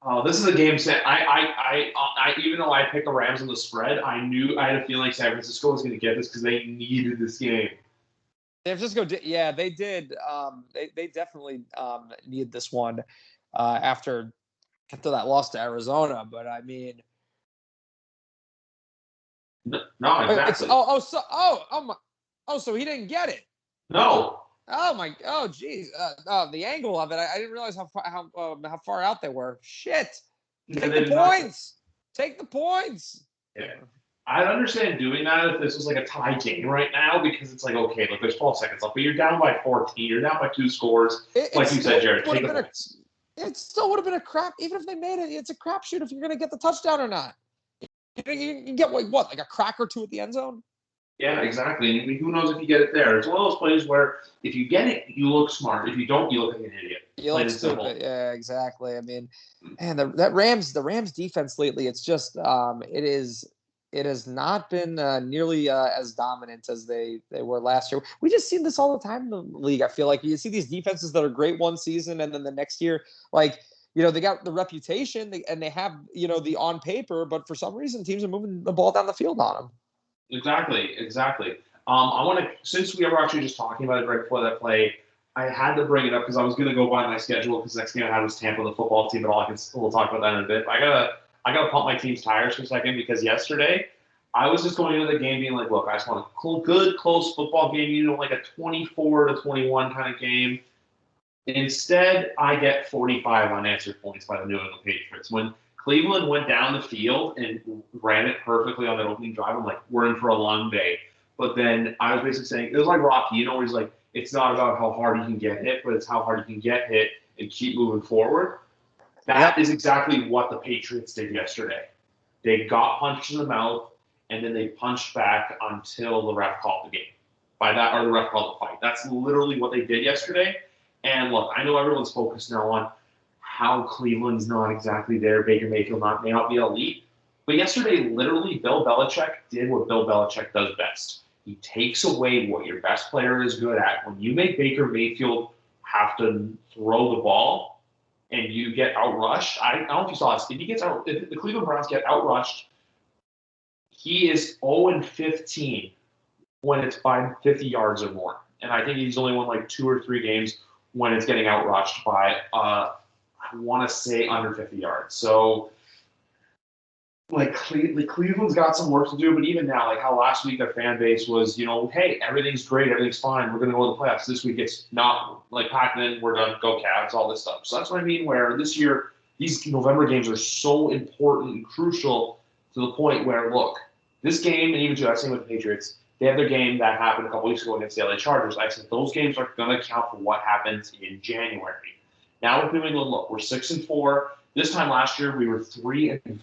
Oh, this is a game set. I even though I picked the Rams on the spread, I had a feeling San Francisco was going to get this because they needed this game. San Francisco did, yeah, they did. They definitely needed this one after that loss to Arizona. But I mean, no, exactly. So he didn't get it. No. Oh, geez. The angle of it, I didn't realize how far out they were. Shit. Take the points. Take the points. Yeah. I'd understand doing that if this was like a tie game right now, because it's like, okay, look, there's 12 seconds left, but you're down by 14. You're down by 2 scores. Like you said, Jared, take the points. It still would have been a crap, even if they made it. It's a crapshoot if you're going to get the touchdown or not. You can get what, like a crack or 2 at the end zone? Yeah, exactly. And who knows if you get it there? It's one of those plays where if you get it, you look smart. If you don't, you look like an idiot. You Plain look and simple. stupid. Yeah, exactly. I mean, man, the Rams defense lately, it's just it has not been nearly as dominant as they were last year. We just see this all the time in the league. I feel like you see these defenses that are great one season, and then the next year, like they got the reputation and they have the on paper, but for some reason teams are moving the ball down the field on them. Exactly, exactly. I want to, since we were actually just talking about it right before that play, I had to bring it up because I was going to go by my schedule because next game I had was Tampa, the football team, but we'll talk about that in a bit. But I gotta pump my team's tires for a second because yesterday I was just going into the game being like, look, I just want a good, close football game, like a 24-21 kind of game. Instead, I get 45 unanswered points by the New England Patriots. When Cleveland went down the field and ran it perfectly on that opening drive, I'm like, we're in for a long day. But then I was basically saying, it was like Rocky, where he's like, it's not about how hard you can get hit, but it's how hard you can get hit and keep moving forward. That is exactly what the Patriots did yesterday. They got punched in the mouth, and then they punched back until the ref called the game. Or the ref called the fight. That's literally what they did yesterday. And look, I know everyone's focused now on how Cleveland's not exactly there. Baker Mayfield may not be elite. But yesterday, literally, Bill Belichick did what Bill Belichick does best. He takes away what your best player is good at. When you make Baker Mayfield have to throw the ball and you get outrushed, I don't know if you saw this. If the Cleveland Browns get outrushed, he is 0-15 when it's by 50 yards or more. And I think he's only won like 2 or 3 games when it's getting outrushed by, I want to say, under 50 yards. So, like, Cleveland's got some work to do, but even now, like how last week their fan base was, hey, everything's great, everything's fine, we're going to go to the playoffs. This week it's not, like, Pac-Man, we're done, go Cavs, all this stuff. So that's what I mean, where this year, these November games are so important and crucial to the point where, look, this game, and even too, I was saying with the Patriots, they have their game that happened a couple weeks ago against the LA Chargers. I said those games are going to count for what happens in January. Now with New England, look, we're 6-4. This time last year, we were 3-5.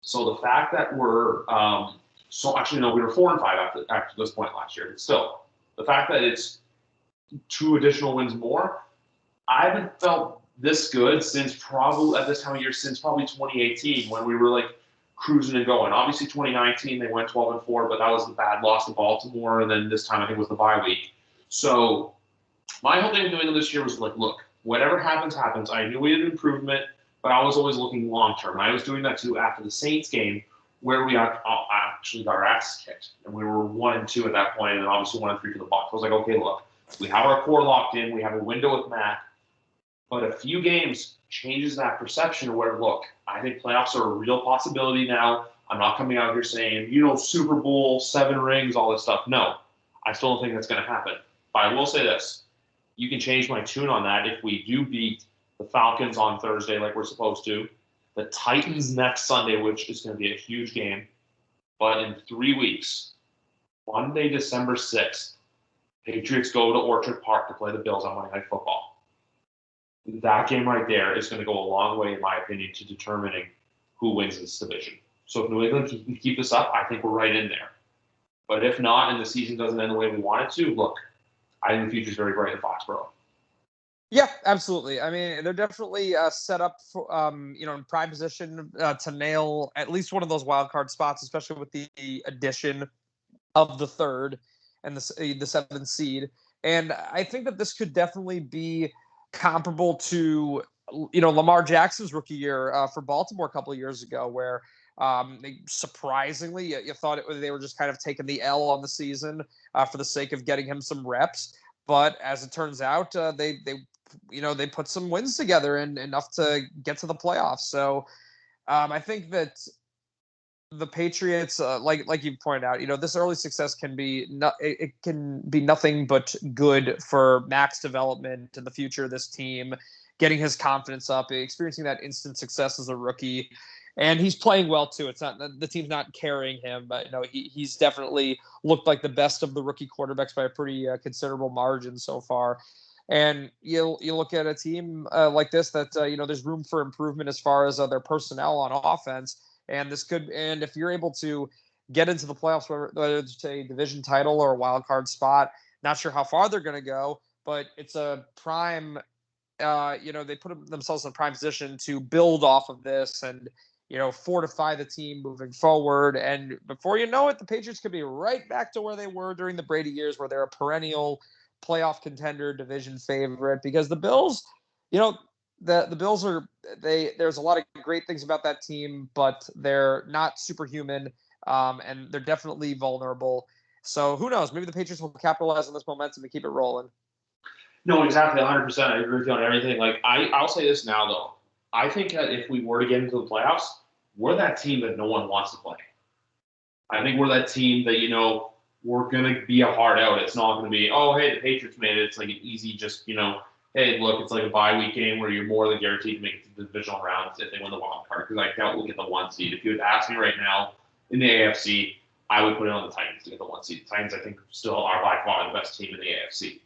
So the fact that we're we were 4-5 after this point last year. But still, the fact that it's 2 additional wins more, I haven't felt this good since probably at this time of year since probably 2018 when we were like cruising and going. Obviously, 2019 they went 12-4, but that was the bad loss to Baltimore, and then this time I think was the bye week. So my whole thing with New England this year was like, look, whatever happens, happens. I knew we had improvement, but I was always looking long term. I was doing that too after the Saints game, where we actually got our asses kicked, and we were 1-2 at that point, and then obviously 1-3 for the Bucs. I was like, okay, look, we have our core locked in. We have a window with Matt. But a few games changes that perception where, look, I think playoffs are a real possibility now. I'm not coming out here saying, Super Bowl, 7 rings, all this stuff. No, I still don't think that's going to happen. But I will say this. You can change my tune on that if we do beat the Falcons on Thursday like we're supposed to, the Titans next Sunday, which is going to be a huge game. But in 3 weeks, Monday, December 6th, Patriots go to Orchard Park to play the Bills on Monday Night Football. That game right there is going to go a long way, in my opinion, to determining who wins this division. So if New England can keep this up, I think we're right in there. But if not, and the season doesn't end the way we want it to, look, I think the future is very bright in Foxborough. Yeah, absolutely. I mean, they're definitely set up for, in prime position to nail at least one of those wild card spots, especially with the addition of the 3rd and the 7th seed. And I think that this could definitely be comparable to, Lamar Jackson's rookie year for Baltimore a couple of years ago, where they surprisingly, you thought they were just kind of taking the L on the season for the sake of getting him some reps. But as it turns out, they put some wins together and enough to get to the playoffs. So I think that the Patriots, like you pointed out, this early success can be it can be nothing but good for Mac's development in the future of this team, getting his confidence up, experiencing that instant success as a rookie. And he's playing well too. It's not the team's not carrying him, but he's definitely looked like the best of the rookie quarterbacks by a pretty considerable margin so far. And you look at a team like this that there's room for improvement as far as their personnel on offense. And if you're able to get into the playoffs, whether it's a division title or a wild card spot. Not sure how far they're going to go, but it's a prime. They put themselves in a prime position to build off of this and fortify the team moving forward. And before you know it, the Patriots could be right back to where they were during the Brady years, where they're a perennial playoff contender, division favorite. Because the Bills, the Bills there's a lot of great things about that team, but they're not superhuman, and they're definitely vulnerable. So who knows? Maybe the Patriots will capitalize on this momentum and keep it rolling. No, exactly, 100%. I agree with you on everything. Like, I'll say this now, though. I think that if we were to get into the playoffs, we're that team that no one wants to play. I think we're that team that, we're going to be a hard out. It's not going to be, oh, hey, the Patriots made it. It's like an easy just, hey, look, it's like a bye week game where you're more than guaranteed to make it to the divisional rounds if they win the wild card. Because I doubt we'll get the 1 seed. If you would ask me right now in the AFC, I would put it on the Titans to get the 1 seed. The Titans, I think, still are by far the best team in the AFC.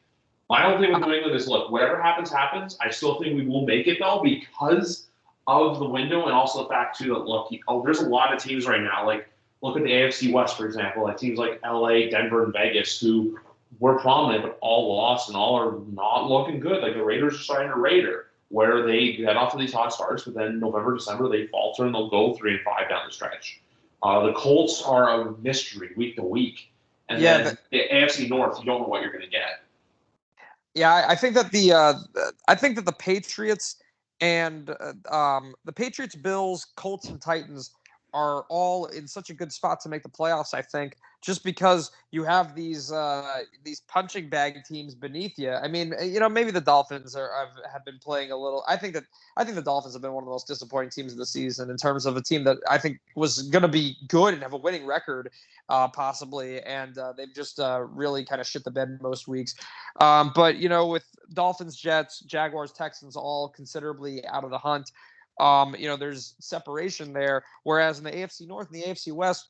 My whole thing with New England is, look, whatever happens, happens. I still think we will make it, though, because of the window and also the fact, too, that, look, there's a lot of teams right now. Like, look at the AFC West, for example. Like, teams like LA, Denver, and Vegas who were prominent but all lost and all are not looking good. Like, the Raiders are starting to Raider, where they get off to these hot starts, but then November, December, they falter and they'll go 3-5 down the stretch. The Colts are a mystery week to week. And then the AFC North, you don't know what you're going to get. Yeah, I think that the Patriots and the Patriots, Bills, Colts, and Titans are all in such a good spot to make the playoffs. I think just because you have these punching bag teams beneath you. I mean, maybe the Dolphins have been playing a little. I think the Dolphins have been one of the most disappointing teams of the season in terms of a team that I think was going to be good and have a winning record, possibly, and they've just really kind of shit the bed most weeks. But with Dolphins, Jets, Jaguars, Texans all considerably out of the hunt. There's separation there. Whereas in the AFC North and the AFC West,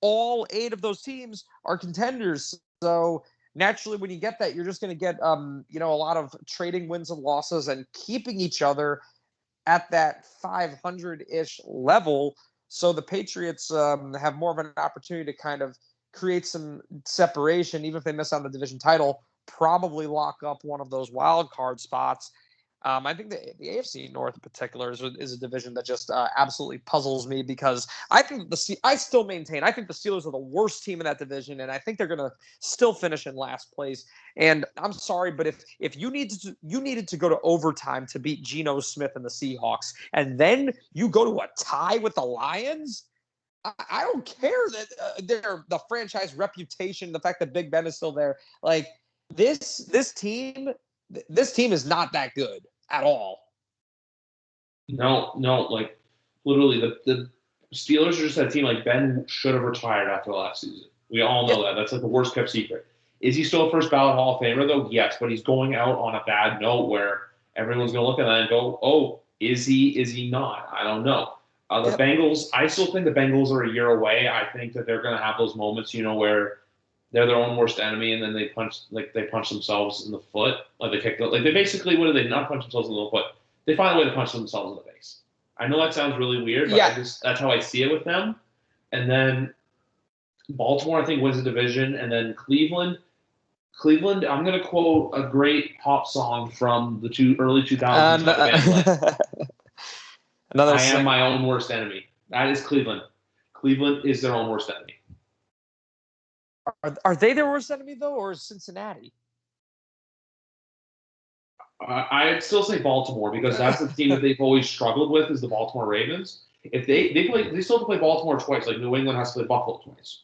all 8 of those teams are contenders. So naturally, when you get that, you're just going to get, a lot of trading wins and losses and keeping each other at that 500-ish level. So the Patriots have more of an opportunity to kind of create some separation, even if they miss on the division title, probably lock up one of those wild card spots. I think the AFC North in particular is a division that just absolutely puzzles me because I still maintain I think the Steelers are the worst team in that division, and I think they're going to still finish in last place. And I'm sorry, but if you needed to go to overtime to beat Geno Smith and the Seahawks, and then you go to a tie with the Lions, I don't care that the franchise reputation, the fact that Big Ben is still there, like this team is not that good at all. No, like literally the Steelers are just that team. Like, Ben should have retired after the last season. We all know that. That's like the worst kept secret. Is he still a first ballot Hall of Famer though? Yes, but he's going out on a bad note where everyone's going to look at that and go, "Oh, is he? Is he not?" I don't know. The Bengals, I still think the Bengals are a year away. I think that they're going to have those moments, where they're their own worst enemy, and then they punch themselves in the foot, like they kick, like they basically, what do they not punch themselves in the foot? They find a way to punch themselves in the face. I know that sounds really weird, but that's how I see it with them. And then Baltimore, I think, wins the division, and then Cleveland. I'm going to quote a great pop song from the early 2000s. I am my own worst enemy. That is Cleveland. Cleveland is their own worst enemy. Are they their worst enemy though, or is Cincinnati? I'd still say Baltimore because that's the team that they've always struggled with is the Baltimore Ravens. If they still have to play Baltimore twice, like New England has to play Buffalo twice.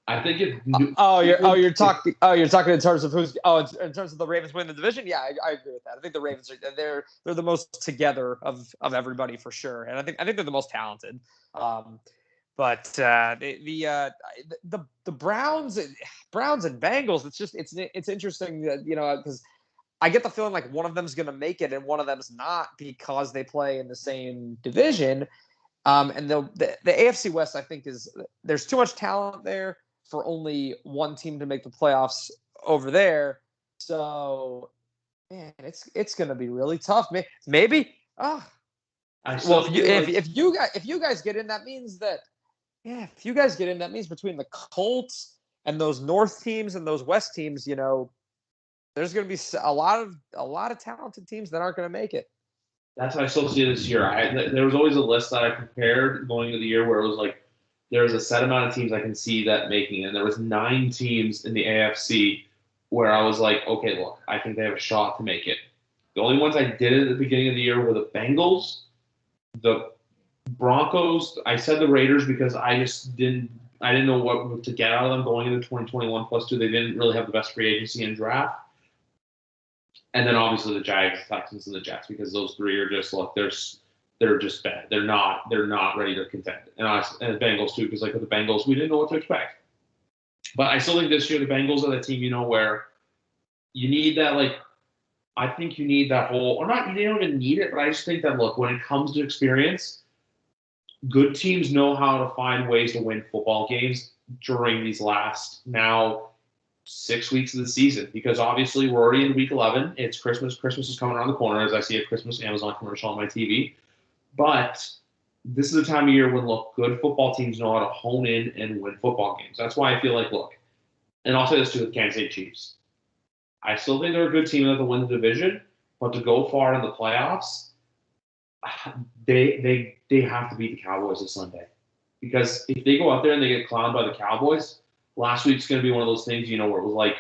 I think if you're talking in terms of in terms of the Ravens winning the division. Yeah, I agree with that. I think the Ravens they're the most together of everybody for sure, and I think they're the most talented. But the Browns and Bengals, it's interesting that because I get the feeling like one of them is going to make it and one of them is not because they play in the same division. And the AFC West, I think, there's too much talent there for only one team to make the playoffs over there. So, man, it's going to be really tough. Maybe. If you guys get in, that means that Yeah, if you guys get in, that means between the Colts and those North teams and those West teams, there's going to be a lot of talented teams that aren't going to make it. That's what I still see this year. There was always a list that I prepared going into the year where it was like there was a set amount of teams I can see that making it. And there was 9 teams in the AFC where I was like, okay, look, I think they have a shot to make it. The only ones I did at the beginning of the year were the Bengals, the Broncos. I said the Raiders because I didn't know what to get out of them going into 2021 plus 2. They didn't really have the best free agency and draft. And then obviously the Jags, Texans, and the Jets, because those 3 are just they're just bad. They're not ready to contend. And the Bengals too, because like with the Bengals, we didn't know what to expect. But I still think this year the Bengals are the team, where you need that I think you need that whole, or not, you don't even need it, but I just think that look, when it comes to experience, good teams know how to find ways to win football games during these last now 6 weeks of the season, because obviously we're already in week 11. It's Christmas. Christmas is coming around the corner as I see a Christmas Amazon commercial on my TV. But this is a time of year when, look, good football teams know how to hone in and win football games. That's why I feel like, look, and I'll say this too with Kansas City Chiefs. I still think they're a good team that will win the division, but to go far in the playoffs, they have to beat the Cowboys this Sunday. Because if they go out there and they get clowned by the Cowboys, last week's going to be one of those things, where it was like,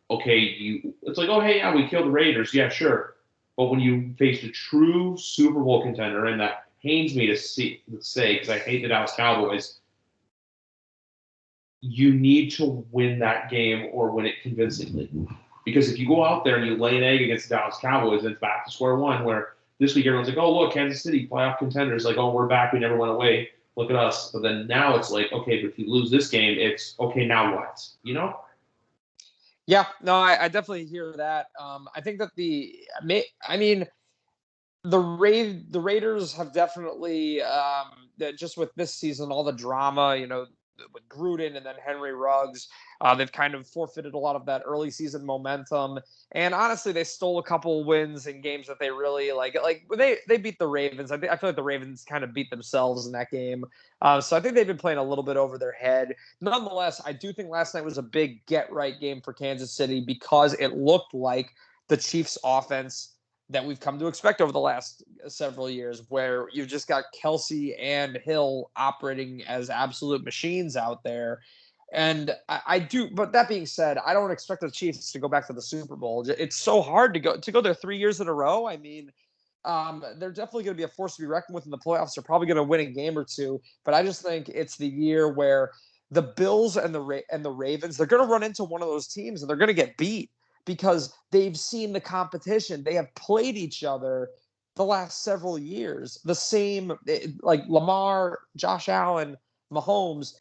okay, it's like, oh, hey, yeah, we killed the Raiders. Yeah, sure. But when you face a true Super Bowl contender, and that pains me to say because I hate the Dallas Cowboys, you need to win that game or win it convincingly. Because if you go out there and you lay an egg against the Dallas Cowboys, then it's back to square one, where this week everyone's like, oh, look, Kansas City, playoff contenders. Like, oh, we're back. We never went away. Look at us. But then now it's like, okay, but if you lose this game, it's, okay, now what? Yeah, no, I definitely hear that. I think that the Raiders have definitely, just with this season, all the drama, with Gruden and then Henry Ruggs, they've kind of forfeited a lot of that early season momentum. And honestly, they stole a couple wins in games that they really like when they beat the Ravens. I feel like the Ravens kind of beat themselves in that game. So I think they've been playing a little bit over their head. Nonetheless, I do think last night was a big get-right game for Kansas City because it looked like the Chiefs' offense that we've come to expect over the last several years, where you've just got Kelsey and Hill operating as absolute machines out there. And I do, but that being said, I don't expect the Chiefs to go back to the Super Bowl. It's so hard to go there 3 years in a row. I mean, they're definitely going to be a force to be reckoned with in the playoffs. They're probably going to win a game or two, but I just think it's the year where the Bills and the Ravens, they're going to run into one of those teams and they're going to get beat because they've seen the competition. They have played each other the last several years. The same, like Lamar, Josh Allen, Mahomes.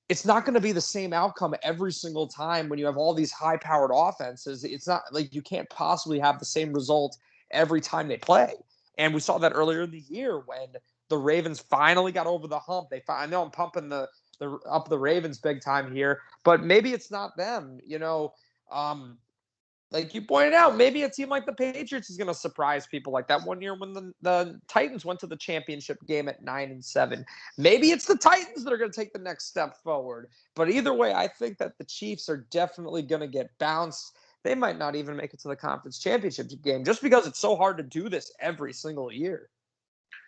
It's not going to be the same outcome every single time when you have all these high-powered offenses. It's not like you can't possibly have the same result every time they play. And we saw that earlier in the year when the Ravens finally got over the hump. I know I'm pumping up the Ravens big time here, but maybe it's not them. Like you pointed out, maybe a team like the Patriots is going to surprise people like that one year when the Titans went to the championship game at 9-7. Maybe it's the Titans that are going to take the next step forward. But either way, I think that the Chiefs are definitely going to get bounced. They might not even make it to the conference championship game just because it's so hard to do this every single year.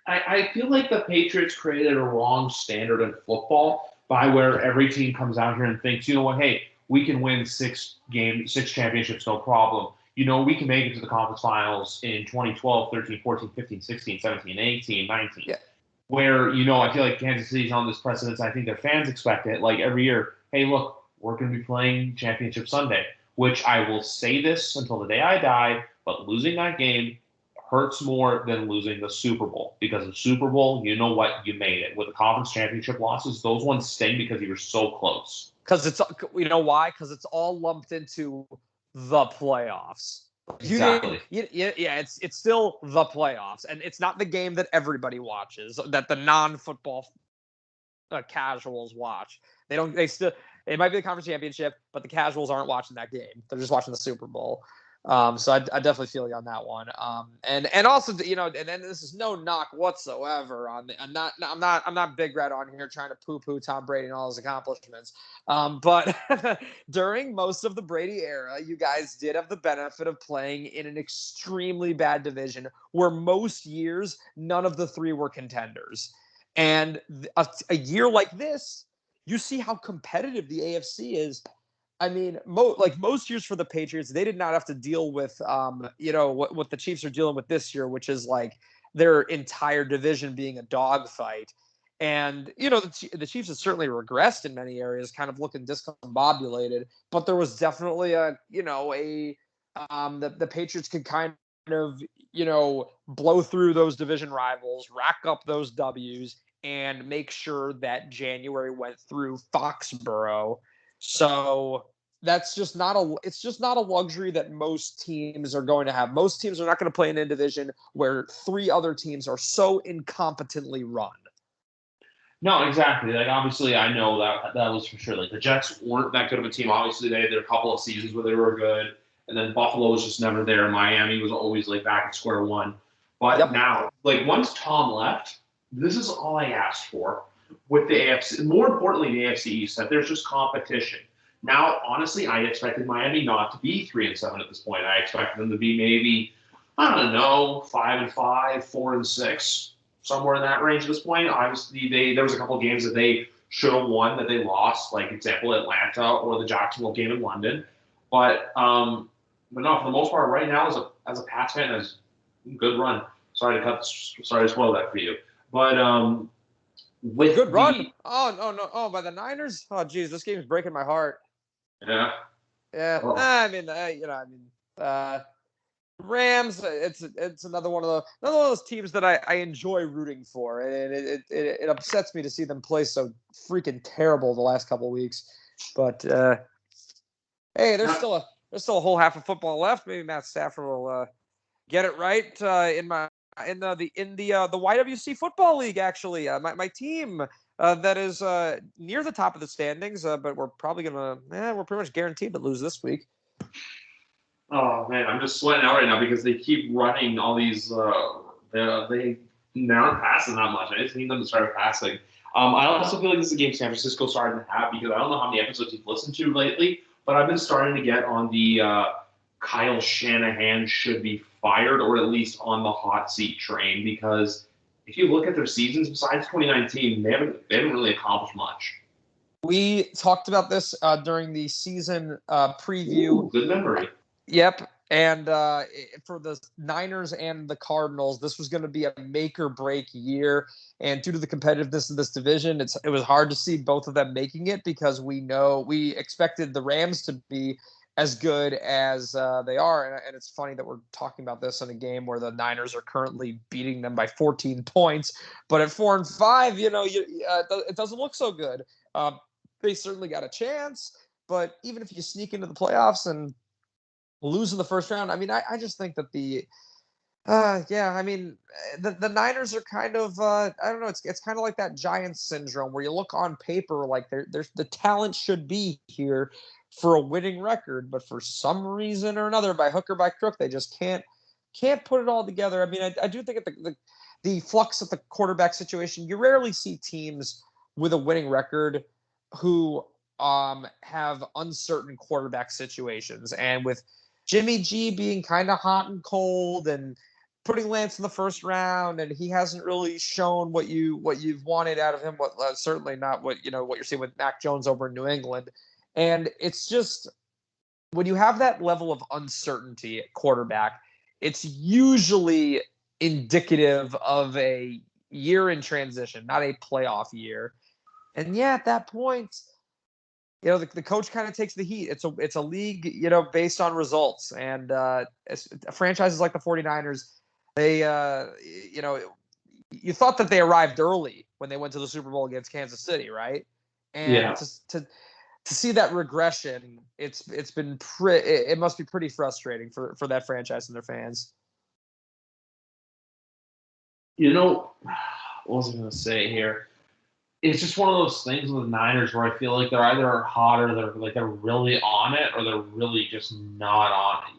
I feel like the Patriots created a wrong standard in football by where every team comes out here and thinks, you know what, hey, we can win 6 championships, no problem. We can make it to the conference finals in 2012, 13, 14, 15, 16, 17, 18, 19. Yeah. Where, I feel like Kansas City's on this precedence. I think their fans expect it. Like every year, hey, look, we're going to be playing Championship Sunday, which I will say this until the day I die, but losing that game hurts more than losing the Super Bowl. Because the Super Bowl, you know what? You made it. With the conference championship losses, those ones sting because you were so close. Because why? Because it's all lumped into the playoffs. Exactly. It's still the playoffs, and it's not the game that everybody watches, that the non-football casuals watch. It might be the conference championship, but the casuals aren't watching that game. They're just watching the Super Bowl. So I definitely feel you on that one. And also, and then this is no knock whatsoever on the, I'm not Big Red on here trying to poo-poo Tom Brady and all his accomplishments. But during most of the Brady era, you guys did have the benefit of playing in an extremely bad division where most years none of the three were contenders. And a year like this, you see how competitive the AFC is. I mean, most years for the Patriots, they did not have to deal with, what the Chiefs are dealing with this year, which is like their entire division being a dogfight. And, the Chiefs have certainly regressed in many areas, kind of looking discombobulated. But there was definitely the Patriots could kind of, blow through those division rivals, rack up those W's, and make sure that January went through Foxborough. So it's just not a luxury that most teams are going to have. Most teams are not going to play in a division where three other teams are so incompetently run. No, exactly. Like, obviously, I know that was for sure. Like, the Jets weren't that good of a team. Obviously, they had a couple of seasons where they were good, and then Buffalo was just never there. Miami was always, like, back at square one. But now, like, once Tom left, this is all I asked for with the AFC. More importantly, the AFC East, that there's just competition. Now, honestly, I expected Miami not to be 3-7 at this point. I expected them to be maybe, I don't know, 5-5, 4-6, somewhere in that range at this point. Obviously, there was a couple of games that they should have won that they lost, like example Atlanta or the Jacksonville game in London. But no, for the most part, right now as a Pats fan, as good run. Sorry to spoil that for you, but with good run. Oh no! By the Niners. Oh geez, this game is breaking my heart. Yeah. Yeah. Oh. Rams. It's another one of those teams that I enjoy rooting for, and it upsets me to see them play so freaking terrible the last couple of weeks. But hey, there's still a whole half of football left. Maybe Matt Stafford will get it right in the YWC football league. Actually, my team. That is near the top of the standings, but we're probably we're pretty much guaranteed to lose this week. Oh man, I'm just sweating out right now because they keep running all these. They aren't passing that much. I just need them to start passing. I also feel like this is a game San Francisco starting to have because I don't know how many episodes you've listened to lately, but I've been starting to get on the Kyle Shanahan should be fired or at least on the hot seat train because if you look at their seasons besides 2019, they haven't really accomplished much. We talked about this during the season preview. Ooh, good memory. Yep. And for the Niners and the Cardinals, this was going to be a make or break year. And due to the competitiveness of this division, it was hard to see both of them making it because we expected the Rams to be as good as they are. And it's funny that we're talking about this in a game where the Niners are currently beating them by 14 points. But at 4-5, it doesn't look so good. They certainly got a chance. But even if you sneak into the playoffs and lose in the first round, I mean, I just think that the Niners are kind of I don't know, it's kind of like that Giants syndrome where you look on paper like there's the talent should be here for a winning record, but for some reason or another, by hook or by crook, they just can't put it all together. I mean, I do think at the flux of the quarterback situation, you rarely see teams with a winning record who have uncertain quarterback situations, and with Jimmy G being kind of hot and cold and putting Lance in the first round, and he hasn't really shown what you've wanted out of him. Certainly not what you're seeing with Mac Jones over in New England. And it's just when you have that level of uncertainty at quarterback, it's usually indicative of a year in transition, not a playoff year. And yeah, at that point, the coach kind of takes the heat. It's a league, based on results. And franchises like the 49ers, they, you thought that they arrived early when they went to the Super Bowl against Kansas City, right? And to see that regression, it must be pretty frustrating for that franchise and their fans. What was I going to say here? It's just one of those things with the Niners where I feel like they're either hot or they're really on it or they're really just not on it,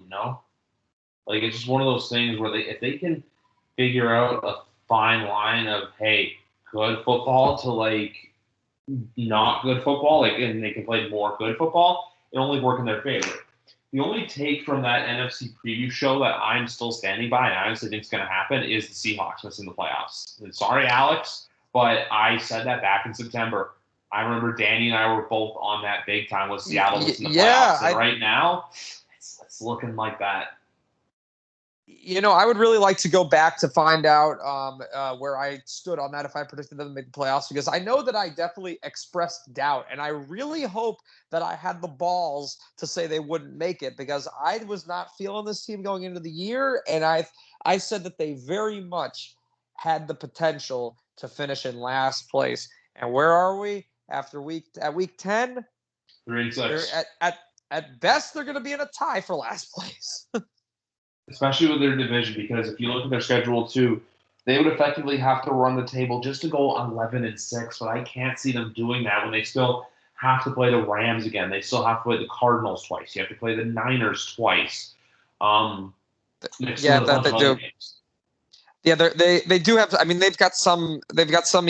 Like, it's just one of those things where if they can figure out a fine line of, hey, good football to like not good football, like, and they can play more good football, it'll only work in their favor. The only take from that NFC preview show that I'm still standing by, and I honestly think is going to happen, is the Seahawks missing the playoffs. And sorry, Alex, but I said that back in September. I remember Danny and I were both on that big time with Seattle missing the playoffs. And right now, it's looking like that. I would really like to go back to find out where I stood on that if I predicted them to make the playoffs, because I know that I definitely expressed doubt, and I really hope that I had the balls to say they wouldn't make it, because I was not feeling this team going into the year, and I said that they very much had the potential to finish in last place. And where are we after week 10? 3-6. At best, they're going to be in a tie for last place. Especially with their division, because if you look at their schedule too, they would effectively have to run the table just to go 11-6. But I can't see them doing that when they still have to play the Rams again. They still have to play the Cardinals twice. You have to play the Niners twice. They do. Yeah, they do have. I mean, they've got some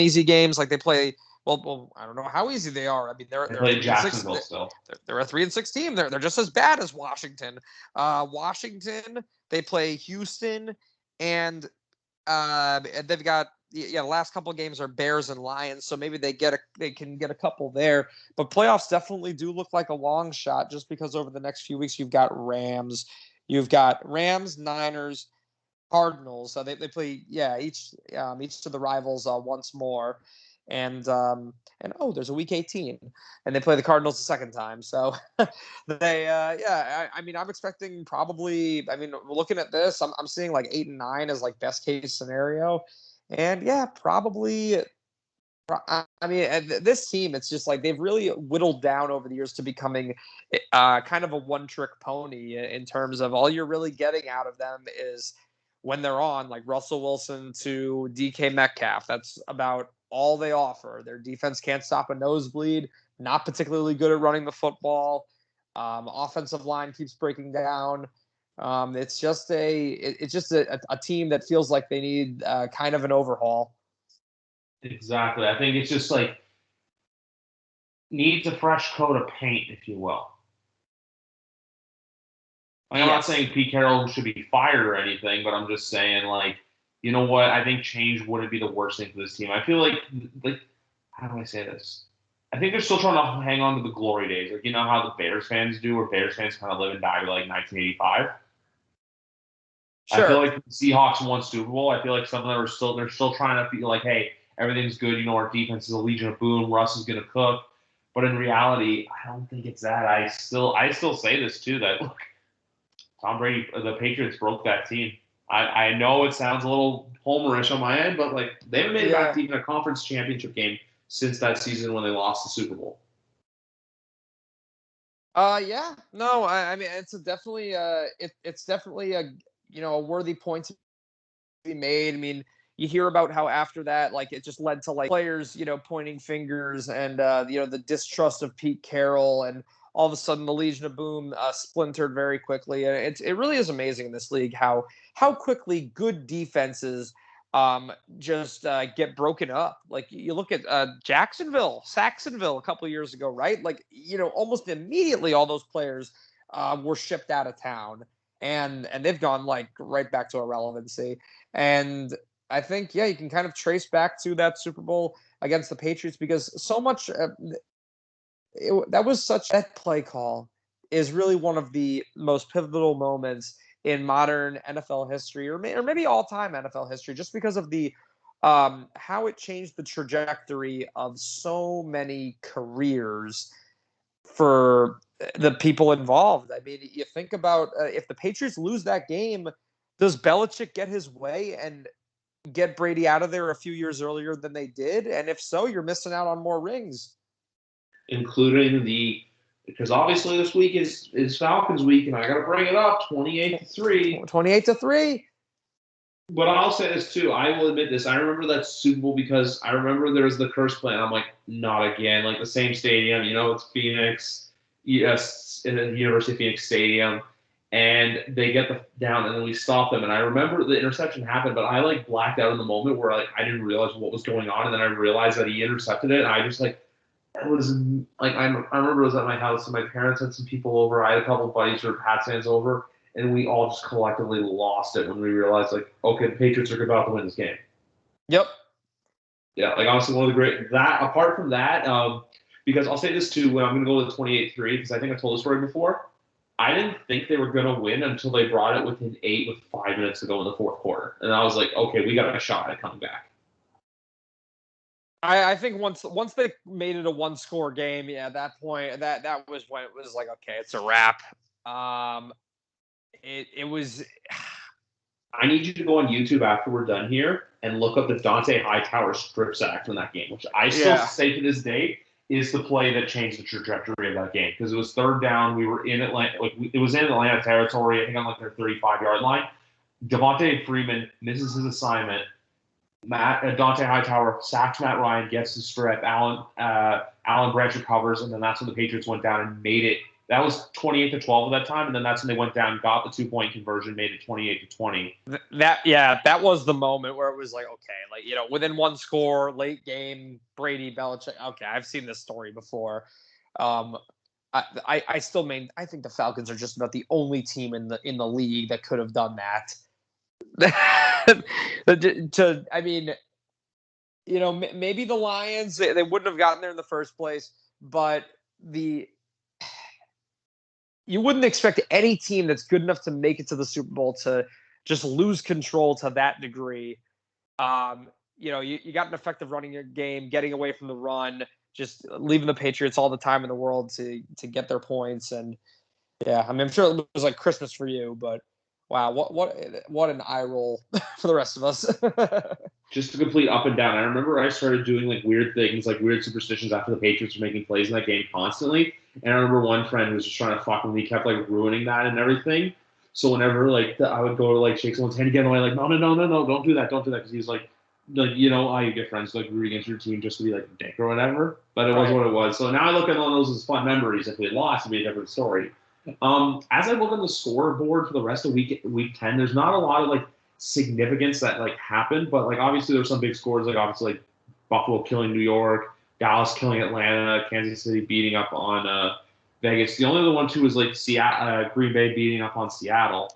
easy games. Like they play. Well, I don't know how easy they are. I mean, they're play Jacksonville still. They're a 3-6 team. They're just as bad as Washington. Washington, they play Houston, and they've got the last couple of games are Bears and Lions. So maybe they can get a couple there. But playoffs definitely do look like a long shot, just because over the next few weeks you've got Rams, Niners, Cardinals. They play each of the rivals once more. And there's a week 18, and they play the Cardinals the second time. So they I mean, I'm expecting probably. I mean, looking at this, I'm seeing like 8-9 as like best case scenario, and probably. I mean, this team, it's just like they've really whittled down over the years to becoming kind of a one-trick pony in terms of all you're really getting out of them is when they're on, like Russell Wilson to DK Metcalf. That's about all they offer. Their defense can't stop a nosebleed, not particularly good at running the football. Offensive line keeps breaking down. It's just a team that feels like they need kind of an overhaul. Exactly. I think it's just like needs a fresh coat of paint, if you will. Like, I'm not saying Pete Carroll should be fired or anything, but I'm just saying, like, you know what? I think change wouldn't be the worst thing for this team. I feel like how do I say this? I think they're still trying to hang on to the glory days. Like, you know how the Bears fans do, where Bears fans kind of live and die to like 1985. Sure. I feel like the Seahawks won Super Bowl. I feel like some of them they're still trying to feel like, hey, everything's good. You know, our defense is a legion of boom. Russ is going to cook. But in reality, I don't think it's that. I still say this too, that look, Tom Brady, the Patriots broke that team. I know it sounds a little homerish on my end, but like they haven't made it back to even a conference championship game since that season when they lost the Super Bowl. No, I mean it's definitely a worthy point to be made. I mean, you hear about how after that, like it just led to like players, pointing fingers and the distrust of Pete Carroll, and all of a sudden the Legion of Boom splintered very quickly. And it really is amazing in this league how quickly good defenses just get broken up. Like you look at Saxonville a couple of years ago, right? Like, almost immediately all those players were shipped out of town, and they've gone like right back to irrelevancy. And I think, you can kind of trace back to that Super Bowl against the Patriots, because so much that play call is really one of the most pivotal moments in modern NFL history, or maybe all-time NFL history, just because of the how it changed the trajectory of so many careers for the people involved. I mean, you think about if the Patriots lose that game, does Belichick get his way and get Brady out of there a few years earlier than they did? And if so, you're missing out on more rings. Including because obviously this week is Falcons week, and I got to bring it up, 28-3. 28-3. But I'll say this too. I will admit this. I remember that Super Bowl because I remember there was the curse play, and I'm like, not again. Like the same stadium, it's Phoenix, yes, in the University of Phoenix Stadium. and they get the down, and then we stop them. And I remember the interception happened, but I like blacked out in the moment where like I didn't realize what was going on, and then I realized that he intercepted it, and I just like it was like I remember it was at my house, and my parents had some people over. I had a couple of buddies who were Pats fans over, and we all just collectively lost it when we realized like, okay, the Patriots are about to win this game. Yep. Yeah, like honestly, one of the great that apart from that, because I'll say this too, when I'm going to go to 28-3, because I think I told the story before. I didn't think they were going to win until they brought it within 8 with 5 minutes to go in the fourth quarter. And I was like, okay, we got a shot at coming back. I think once they made it a one-score game, yeah, at that point, that was when it was like, okay, it's a wrap. It was. I need you to go on YouTube after we're done here and look up the Dante Hightower strip sack from that game, which I still say to this day is the play that changed the trajectory of that game, because it was third down. We were in Atlanta, it was in Atlanta territory. I think on like their 35-yard line. Devontae Freeman misses his assignment. Dante Hightower sacks Matt Ryan, gets the strip. Alan Branch recovers, and then that's when the Patriots went down and made it. That was 28-12 at that time, and then that's when they went down, got the 2-point conversion, made it 28-20. That was the moment where it was like, okay, like, you know, within one score, late game, Brady, Belichick. Okay, I've seen this story before. I still I think the Falcons are just about the only team in the league that could have done that. I mean, you know, maybe the Lions, they wouldn't have gotten there in the first place, but you wouldn't expect any team that's good enough to make it to the Super Bowl to just lose control to that degree. You know, you got an effective running game, getting away from the run, just leaving the Patriots all the time in the world to get their points. And yeah, I mean, I'm sure it was like Christmas for you, but wow, what an eye roll for the rest of us. Just a complete up and down. I remember I started doing like weird things, like weird superstitions after the Patriots were making plays in that game constantly. And I remember one friend who was just trying to fuck with me, kept like ruining that and everything. So whenever like I would go to like shake someone's hand again, I'm like, no, don't do that, because he's like, you know how you get friends like root against your team just to be like a dick or whatever. But it was what it was. So now I look at all those as fun memories. If we lost, it'd be a different story. As I look on the scoreboard for the rest of week 10, there's not a lot of like significance that like happened, but like obviously there's some big scores, like obviously like Buffalo killing New York, Dallas killing Atlanta, Kansas City beating up on Vegas. The only other one too was like Green Bay beating up on Seattle.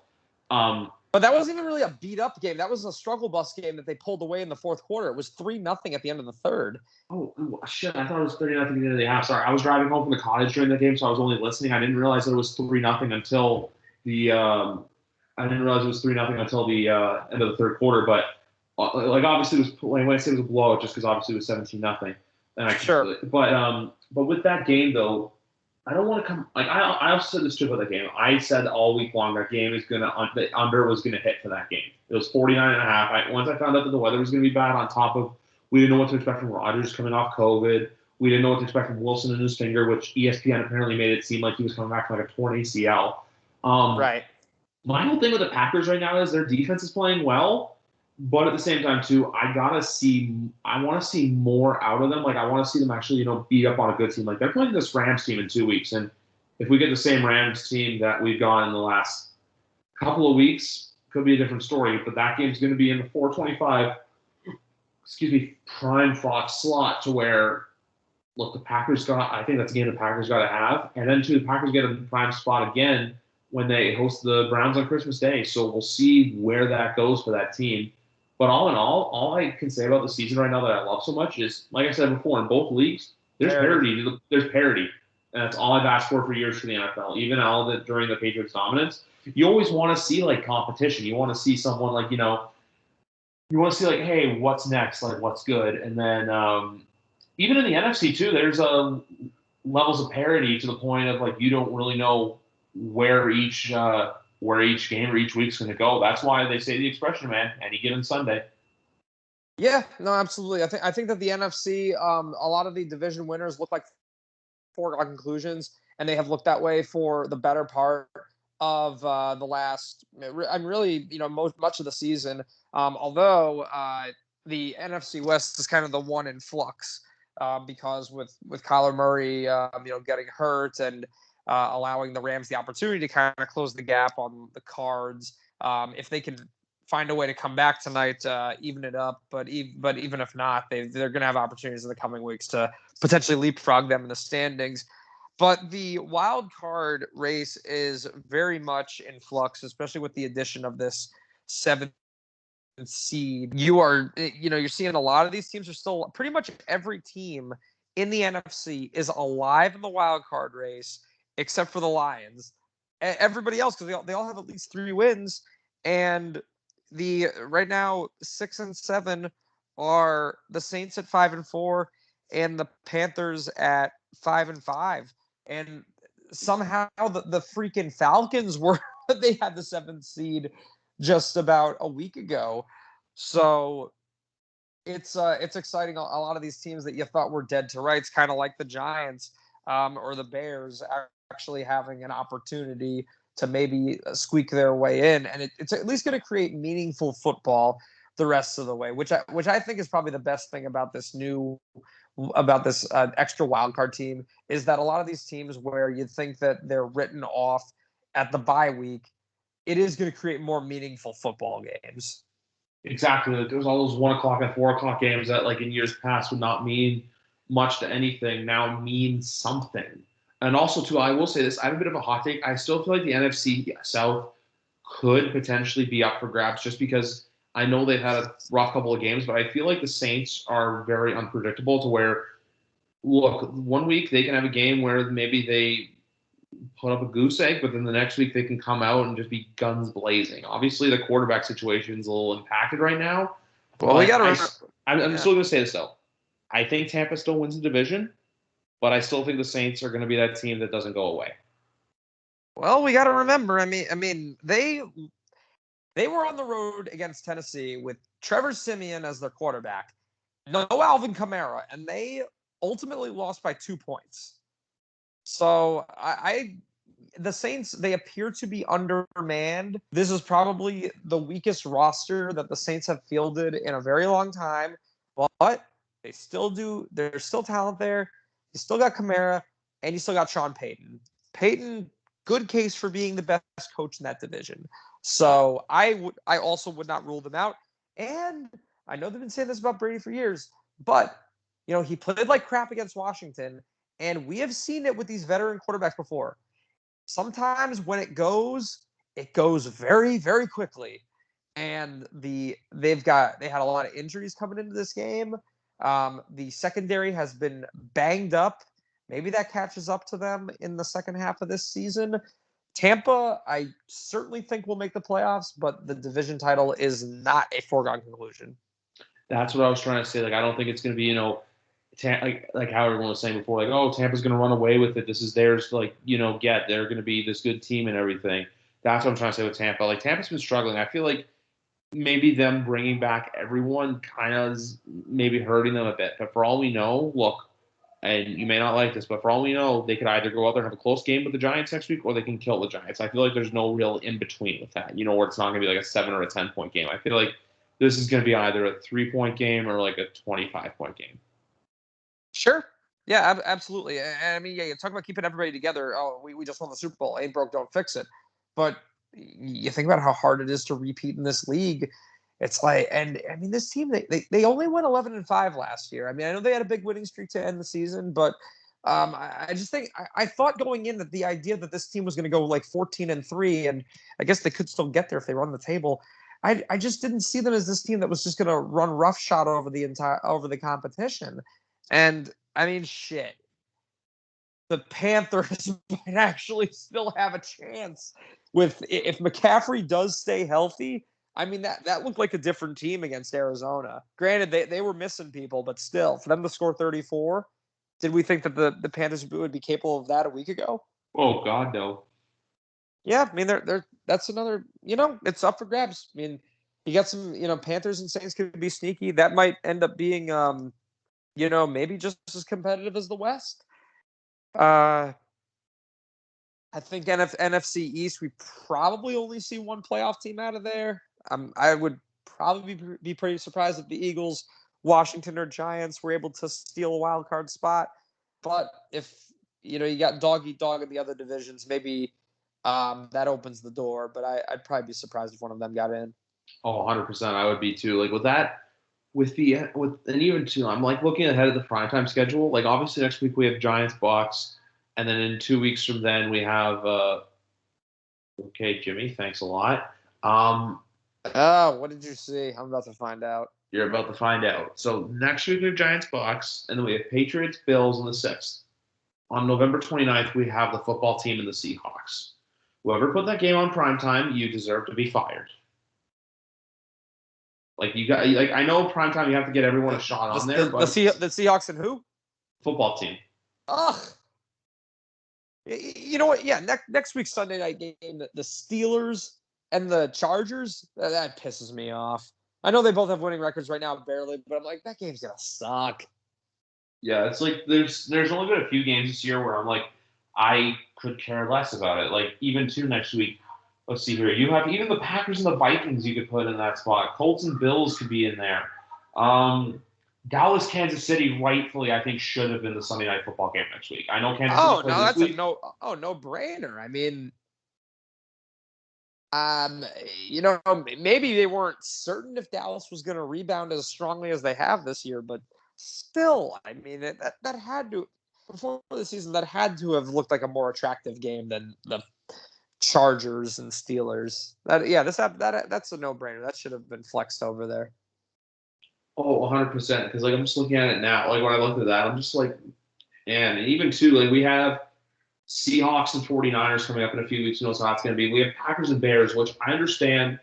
But that wasn't even really a beat-up game. That was a struggle bus game that they pulled away in the fourth quarter. It was 3-0 at the end of the third. Oh, shit. I thought it was 30-0 at the end of the half. Sorry, I was driving home from the cottage during the game, so I was only listening. I didn't realize that it was 3-0 until the end of the third quarter. But like obviously it was, when I say it was a blowout, just because obviously it was 17-0. Sure. But with that game though, I don't want to come like I also said this too about that game. I said all week long that game is the under was gonna hit for that game. It was 49.5. Once I found out that the weather was gonna be bad, on top of we didn't know what to expect from Rodgers coming off COVID. We didn't know what to expect from Wilson and his finger, which ESPN apparently made it seem like he was coming back from like a torn ACL. Right. My whole thing with the Packers right now is their defense is playing well, but at the same time too, I want to see more out of them. Like I want to see them actually, beat up on a good team. Like they're playing this Rams team in 2 weeks, and if we get the same Rams team that we've got in the last couple of weeks, could be a different story. But that game's going to be in the 4:25, prime Fox slot, to where, look, I think that's a game the Packers got to have, and then too, the Packers get a prime spot again when they host the Browns on Christmas Day. So we'll see where that goes for that team. But all in all I can say about the season right now that I love so much is, like I said before, in both leagues, there's parity. There's parity. And that's all I've asked for years for the NFL. Even all of it during the Patriots' dominance. You always want to see, like, competition. You want to see someone, like, you want to see, like, hey, what's next? Like, what's good? And then even in the NFC, too, there's levels of parity to the point of, like, you don't really know where each game or each week's going to go. That's why they say the expression, man, any given Sunday. Yeah, no, absolutely. I think that the NFC, a lot of the division winners look like foregone conclusions, and they have looked that way for the better part of the last. I'm really, much of the season. Although the NFC West is kind of the one in flux because with Kyler Murray, getting hurt, and allowing the Rams the opportunity to kind of close the gap on the Cards. If they can find a way to come back tonight, even it up, but even if not, they're going to have opportunities in the coming weeks to potentially leapfrog them in the standings. But the wild card race is very much in flux, especially with the addition of this 7th seed. You're seeing a lot of these teams are still pretty much every team in the NFC is alive in the wild card race, except for the Lions. Everybody else, because they all have at least 3 wins, and the right now 6 and 7 are the Saints at 5-4, and the Panthers at 5-5, and somehow the freaking Falcons were they had the 7th seed just about a week ago. So it's exciting. A lot of these teams that you thought were dead to rights, kind of like the Giants or the Bears, actually having an opportunity to maybe squeak their way in, and it's at least going to create meaningful football the rest of the way, which I think is probably the best thing about this extra wildcard team, is that a lot of these teams where you think that they're written off at the bye week, it is going to create more meaningful football games. Exactly. Like, there's all those 1 o'clock and 4 o'clock games that, like, in years past would not mean much to anything, now mean something. And also, too, I will say this. I have a bit of a hot take. I still feel like the NFC South could potentially be up for grabs, just because I know they've had a rough couple of games, but I feel like the Saints are very unpredictable, to where, look, 1 week they can have a game where maybe they put up a goose egg, but then the next week they can come out and just be guns blazing. Obviously, the quarterback situation is a little impacted right now. Well, we got to. I'm still going to say this, though. I think Tampa still wins the division, but I still think the Saints are going to be that team that doesn't go away. Well, we got to remember. I mean, they were on the road against Tennessee with Trevor Siemian as their quarterback, no Alvin Kamara, and they ultimately lost by 2 points. So the Saints, they appear to be undermanned. This is probably the weakest roster that the Saints have fielded in a very long time, but they still do. There's still talent there. You still got Kamara, and you still got Sean Payton. Payton, good case for being the best coach in that division. So I also would not rule them out. And I know they've been saying this about Brady for years, but he played like crap against Washington. And we have seen it with these veteran quarterbacks before. Sometimes when it goes very, very quickly. And they had a lot of injuries coming into this game. The secondary has been banged up. Maybe that catches up to them in the second half of this season. Tampa, I certainly think will make the playoffs, but the division title is not a foregone conclusion. That's what I was trying to say. Like, I don't think it's going to be, like how everyone was saying before, like, oh, Tampa's going to run away with it. This is theirs to, get. They're going to be this good team and everything. That's what I'm trying to say with Tampa. Like, Tampa's been struggling. I feel like maybe them bringing back everyone kind of is maybe hurting them a bit. But for all we know, look, and you may not like this, but for all we know, they could either go out there and have a close game with the Giants next week, or they can kill the Giants. I feel like there's no real in-between with that, where it's not going to be like a 7 or a 10-point game. I feel like this is going to be either a 3-point game or like a 25-point game. Sure. Yeah, absolutely. And I mean, you talk about keeping everybody together. Oh, we just won the Super Bowl. Ain't broke, don't fix it. But you think about how hard it is to repeat in this league. It's like, and I mean, this team, they only went 11-5 last year. I mean, I know they had a big winning streak to end the season, but I just think I thought going in that the idea that this team was going to go like 14-3, and I guess they could still get there if they run the table. I just didn't see them as this team that was just going to run roughshod over the competition. And I mean, shit, the Panthers might actually still have a chance if McCaffrey does stay healthy. I mean, that looked like a different team against Arizona. Granted, they were missing people, but still, for them to score 34, did we think that the Panthers would be capable of that a week ago? Oh, God, no. Yeah, I mean, that's another, it's up for grabs. I mean, you got some, Panthers and Saints could be sneaky. That might end up being, maybe just as competitive as the West. I think NFC East, we probably only see one playoff team out of there. I would probably be pretty surprised if the Eagles, Washington, or Giants were able to steal a wild card spot. But if you got dog eat dog in the other divisions. Maybe that opens the door, but I'd probably be surprised if one of them got in. Oh, 100%. I would be too. Like and even too, I'm like looking ahead of the primetime schedule. Like obviously next week we have Giants Bucks, and then in 2 weeks from then we have okay, Jimmy, thanks a lot. What did you see? I'm about to find out. You're about to find out. So next week we have Giants Bucks, and then we have Patriots Bills on the 6th. On November 29th, we have the football team and the Seahawks. Whoever put that game on primetime, you deserve to be fired. Like I know primetime, you have to get everyone a shot on there. The Seahawks and who? Football team. Ugh. You know what? Yeah, next week's Sunday night game, the Steelers and the Chargers, that pisses me off. I know they both have winning records right now, barely, but I'm like, that game's gonna suck. Yeah, it's like there's only been a few games this year where I'm like, I could care less about it. Like even next week. Let's see here. You have even the Packers and the Vikings you could put in that spot. Colts and Bills could be in there. Dallas, Kansas City, rightfully, I think should have been the Sunday night football game next week. I know Kansas City. No, that's a no brainer. I mean, maybe they weren't certain if Dallas was going to rebound as strongly as they have this year, but still, I mean, that had to, before the season, that had to have looked like a more attractive game than the Chargers and Steelers. That's a no-brainer. That should have been flexed over there. Oh, 100%. Because like I'm just looking at it now. Like when I looked at that, I'm just like, man. And even too, like we have Seahawks and 49ers coming up in a few weeks. You know, so that's going to be. We have Packers and Bears, which I understand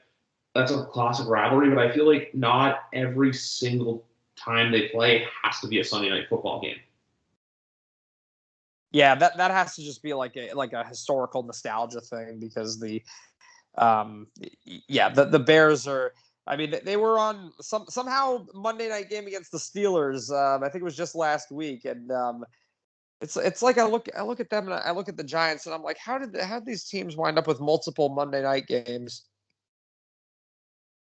that's a classic rivalry, but I feel like not every single time they play has to be a Sunday night football game. Yeah, that has to just be like a historical nostalgia thing because the Bears are. I mean, they were on somehow Monday night game against the Steelers. I think it was just last week, and it's like I look at them and I look at the Giants and I'm like, how did these teams wind up with multiple Monday night games?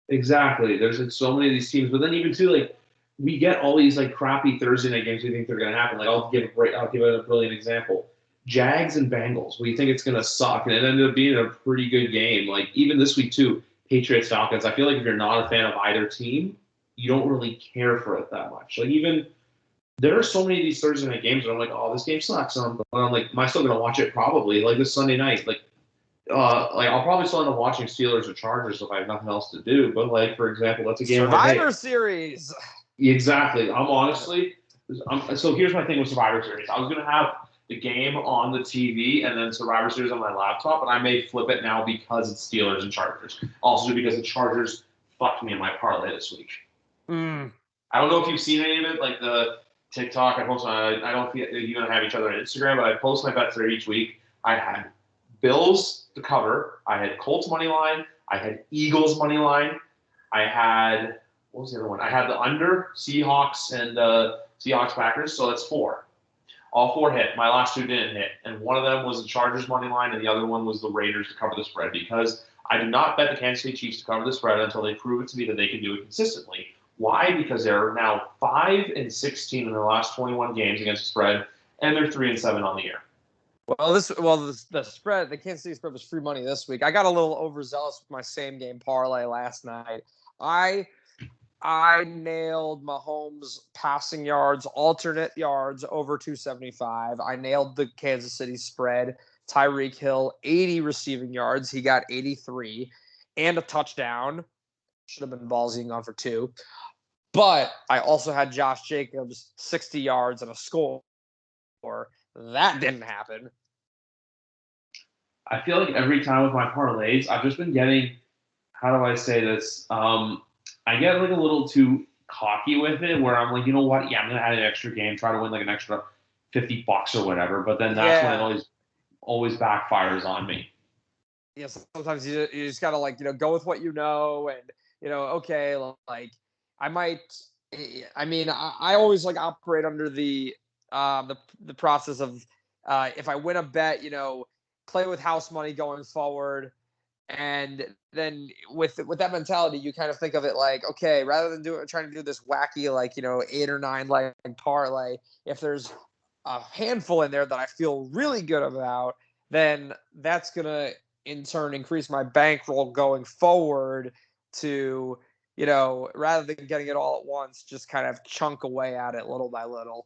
Exactly. There's like so many of these teams, but then even too like. We get all these like crappy Thursday night games we think they're going to happen. Like I'll give a brilliant example. Jags and Bengals. We think it's going to suck, and it ended up being a pretty good game. Like even this week too, Patriots Falcons. I feel like if you're not a fan of either team, you don't really care for it that much. Like even there are so many of these Thursday night games where I'm like, oh, this game sucks. And I'm like, am I still going to watch it? Probably. Like this Sunday night, like I'll probably still end up watching Steelers or Chargers if I have nothing else to do. But like for example, that's a game. Survivor Series. Exactly. So here's my thing with Survivor Series. I was going to have the game on the TV and then Survivor Series on my laptop, but I may flip it now because it's Steelers and Chargers. Also because the Chargers fucked me in my parlay this week. I don't know if you've seen any of it, like the TikTok I post on. I don't think you and I have each other on Instagram, but I post my bets there each week. I had Bills to cover. I had Colts money line. I had Eagles money line. I had what was the other one? I had the under Seahawks and Seahawks Packers, so that's 4. All 4 hit. My last 2 didn't hit, and one of them was the Chargers money line, and the other one was the Raiders to cover the spread because I do not bet the Kansas City Chiefs to cover the spread until they prove it to me that they can do it consistently. Why? Because they're now 5-16 in their last 21 games against the spread, and they're 3-7 on the year. The spread, the Kansas City spread was free money this week. I got a little overzealous with my same game parlay last night. I nailed Mahomes passing yards, alternate yards over 275. I nailed the Kansas City spread. Tyreek Hill, 80 receiving yards. He got 83 and a touchdown. Should have been ballsy and gone for 2. But I also had Josh Jacobs, 60 yards and a score. That didn't happen. I feel like every time with my parlays, I've just been getting, how do I say this? I get like a little too cocky with it where I'm like, you know what? Yeah, I'm going to add an extra game, try to win like an extra $50 or whatever. But then that's when it always backfires on me. Yeah, sometimes you just got to like, go with what you know. And, okay, like I always like operate under the process of if I win a bet, play with house money going forward. And then with that mentality, you kind of think of it like, okay, rather than trying to do this wacky, like, 8 or 9 leg parlay, if there's a handful in there that I feel really good about, then that's going to in turn increase my bankroll going forward to, rather than getting it all at once, just kind of chunk away at it little by little.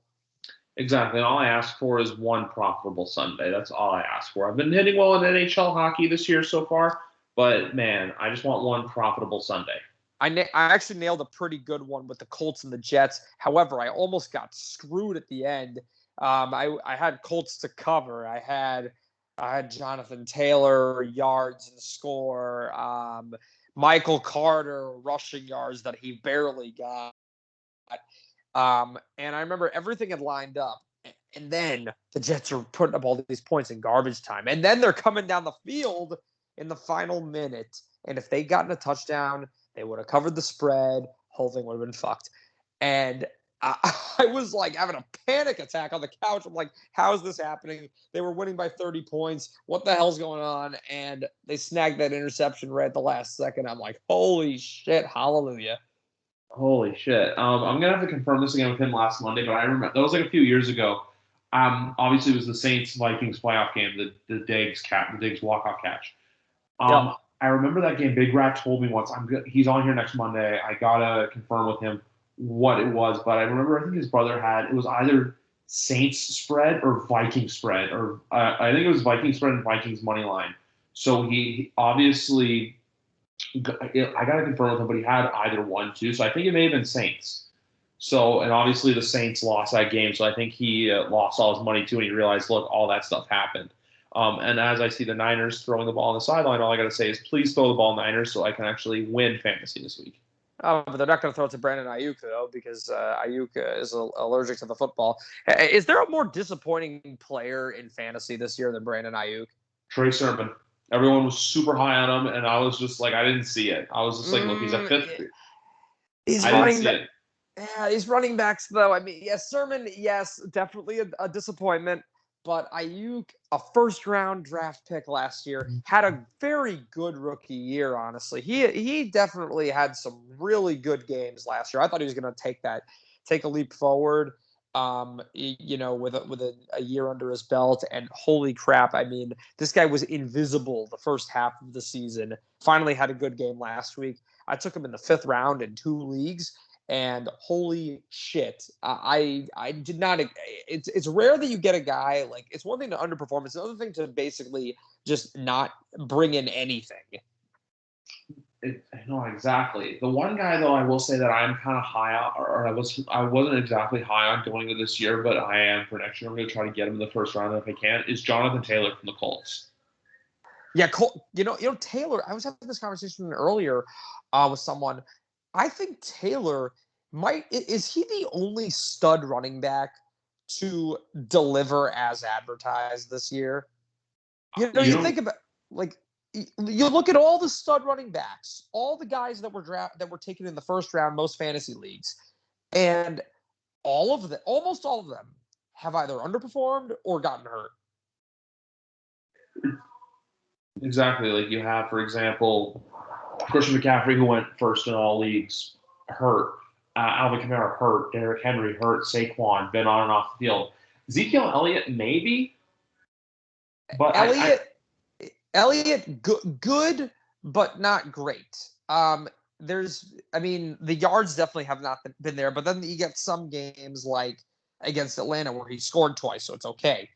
Exactly. And all I ask for is one profitable Sunday. That's all I ask for. I've been hitting well in NHL hockey this year so far, but man, I just want one profitable Sunday. I actually nailed a pretty good one with the Colts and the Jets. However, I almost got screwed at the end. I had Colts to cover. I had Jonathan Taylor yards and score. Michael Carter rushing yards that he barely got. And I remember everything had lined up. And then the Jets are putting up all these points in garbage time. And then they're coming down the field in the final minute. And if they gotten a touchdown, they would have covered the spread. Whole thing would have been fucked. And I was like having a panic attack on the couch. I'm like, how is this happening? They were winning by 30 points. What the hell's going on? And they snagged that interception right at the last second. I'm like, holy shit, hallelujah. Holy shit. I'm gonna have to confirm this again with him last Monday, but I remember that was like a few years ago. Obviously it was the Saints Vikings playoff game, the Diggs walk-off catch. Yep. I remember that game. Big Rat told me once, he's on here next Monday. I gotta confirm with him what it was, but I remember I think his brother it was either Saints spread or Viking spread, or I think it was Viking spread and Vikings money line. So he obviously, I gotta confirm with him, but he had either one too. So I think it may have been Saints. So, and obviously the Saints lost that game, so I think he lost all his money too, and he realized, look, all that stuff happened. And as I see the Niners throwing the ball on the sideline, all I got to say is please throw the ball Niners so I can actually win fantasy this week. Oh, but they're not going to throw it to Brandon Ayuk, though, because Ayuk is allergic to the football. Is there a more disappointing player in fantasy this year than Brandon Ayuk? Trey Sermon. Everyone was super high on him, and I was just like, I didn't see it. I was just like, look, he's a fifth. I didn't see it. Yeah, he's running backs, though. I mean, yes, Sermon, yes, definitely a disappointment. But Ayuk, a first-round draft pick last year, had a very good rookie year, honestly. He definitely had some really good games last year. I thought he was going to take a leap forward, with a year under his belt. And holy crap, I mean, this guy was invisible the first half of the season. Finally had a good game last week. I took him in the 5th round in 2 leagues. And holy shit, I did not. It's rare that you get a guy like. It's one thing to underperform. It's another thing to basically just not bring in anything. No, exactly. The one guy though, I will say that I'm kind of high on, or I wasn't exactly high on going into this year, but I am for next year. I'm going to try to get him in the first round if I can. Is Jonathan Taylor from the Colts? Yeah, Taylor. I was having this conversation earlier with someone. I think Taylor is he the only stud running back to deliver as advertised this year? You think about you look at all the stud running backs, all the guys that were taken in the first round, most fantasy leagues, and almost all of them have either underperformed or gotten hurt. Exactly. Like you have, for example, Christian McCaffrey, who went first in all leagues, hurt. Alvin Kamara hurt. Derrick Henry hurt. Saquon been on and off the field. Ezekiel Elliott maybe, but Elliott good, but not great. The yards definitely have not been there, but then you get some games like against Atlanta where he scored twice, so it's okay.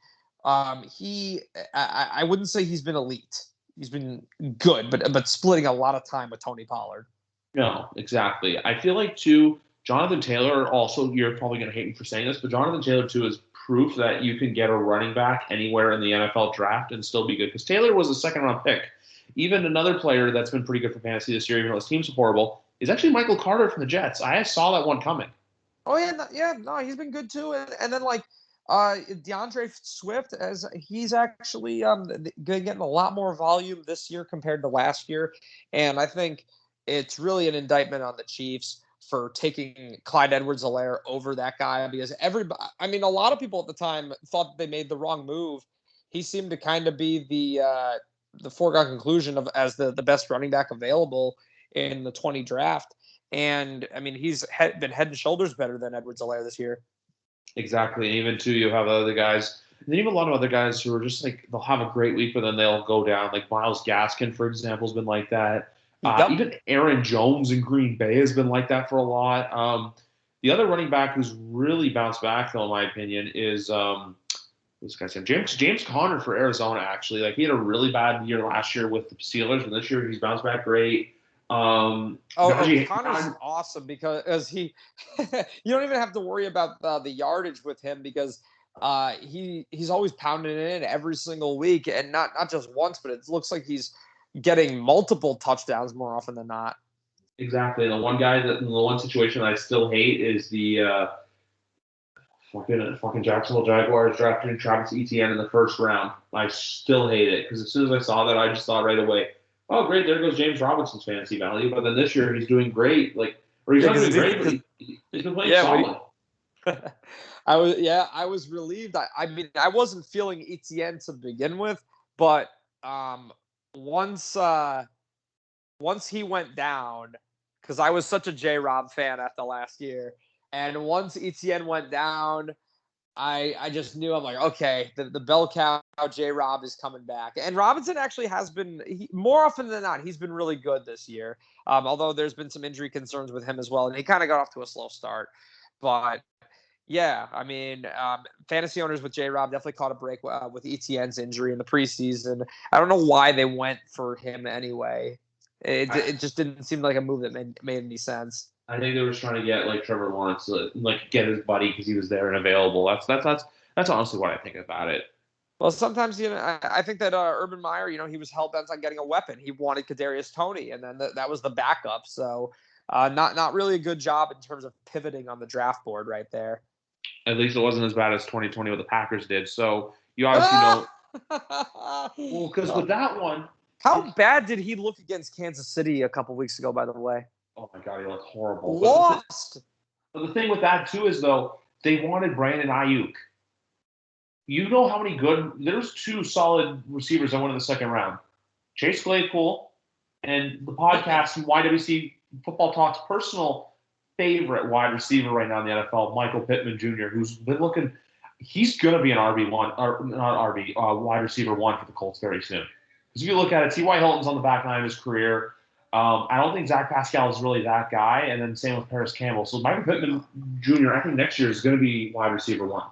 I wouldn't say he's been elite. He's been good, but splitting a lot of time with Tony Pollard. No, exactly. I feel like too, Jonathan Taylor also, you're probably going to hate me for saying this, but Jonathan Taylor too is proof that you can get a running back anywhere in the NFL draft and still be good. Because Taylor was a 2nd-round pick. Even another player that's been pretty good for fantasy this year, even though his team's horrible, is actually Michael Carter from the Jets. I saw that one coming. Oh yeah, he's been good too. And then DeAndre Swift, as he's actually getting a lot more volume this year compared to last year, and I think it's really an indictment on the Chiefs for taking Clyde Edwards-Helaire over that guy, because a lot of people at the time thought they made the wrong move. He seemed to kind of be the foregone conclusion of as the best running back available in the 20 draft. And I mean, he's been head and shoulders better than Edwards-Helaire this year. Exactly. And even too, you have other guys. And then you have a lot of other guys who are just like they'll have a great week, but then they'll go down. Like Miles Gaskin, for example, has been like that. Yep. Even Aaron Jones in Green Bay has been like that for a lot. The other running back who's really bounced back, though, in my opinion, is this guy's name, James Conner for Arizona. Actually, like he had a really bad year last year with the Steelers, and this year he's bounced back great. Connor's awesome because he you don't even have to worry about the yardage with him because he's always pounding it in every single week, and not just once, but it looks like he's getting multiple touchdowns more often than not. Exactly. The one situation that I still hate is the fucking Jacksonville Jaguars drafting Travis Etienne in the first round. I still hate it because as soon as I saw that, I just thought right away, oh great, there goes James Robinson's fantasy value. But then this year he's doing great. Or he's not doing great, but he's been playing solid. I was relieved. I mean, I wasn't feeling Etienne to begin with, but once he went down, because I was such a J-Rob fan after last year, and once Etienne went down, I just knew, I'm like, okay, the bell cow J-Rob is coming back. And Robinson actually has been, more often than not, he's been really good this year, although there's been some injury concerns with him as well, and he kind of got off to a slow start. But yeah, I mean, fantasy owners with J-Rob definitely caught a break with Etienne's injury in the preseason. I don't know why they went for him anyway. It just didn't seem like a move that made any sense. I think they were just trying to get like Trevor Lawrence to get his buddy because he was there and available. That's honestly what I think about it. Well, sometimes I think that Urban Meyer, he was hell bent on getting a weapon. He wanted Kadarius Toney, and then that was the backup. So not really a good job in terms of pivoting on the draft board right there. At least it wasn't as bad as 2020 what the Packers did. So you obviously know. Well, because with that one. How bad did he look against Kansas City a couple weeks ago, by the way? Oh, my God, he looked horrible. Lost. But the thing with that, too, is, though, they wanted Brandon Ayuk. You know how many there's two solid receivers that went in the second round. Chase Claypool and the podcast and YWC Football Talk's personal favorite wide receiver right now in the NFL, Michael Pittman Jr., who's been looking – he's going to be an RB1 – or not RB, wide receiver one for the Colts very soon. Because if you look at it, T.Y. Hilton's on the back nine of his career. I don't think Zach Pascal is really that guy, and then same with Paris Campbell. So Michael Pittman Jr., I think next year is going to be wide receiver one.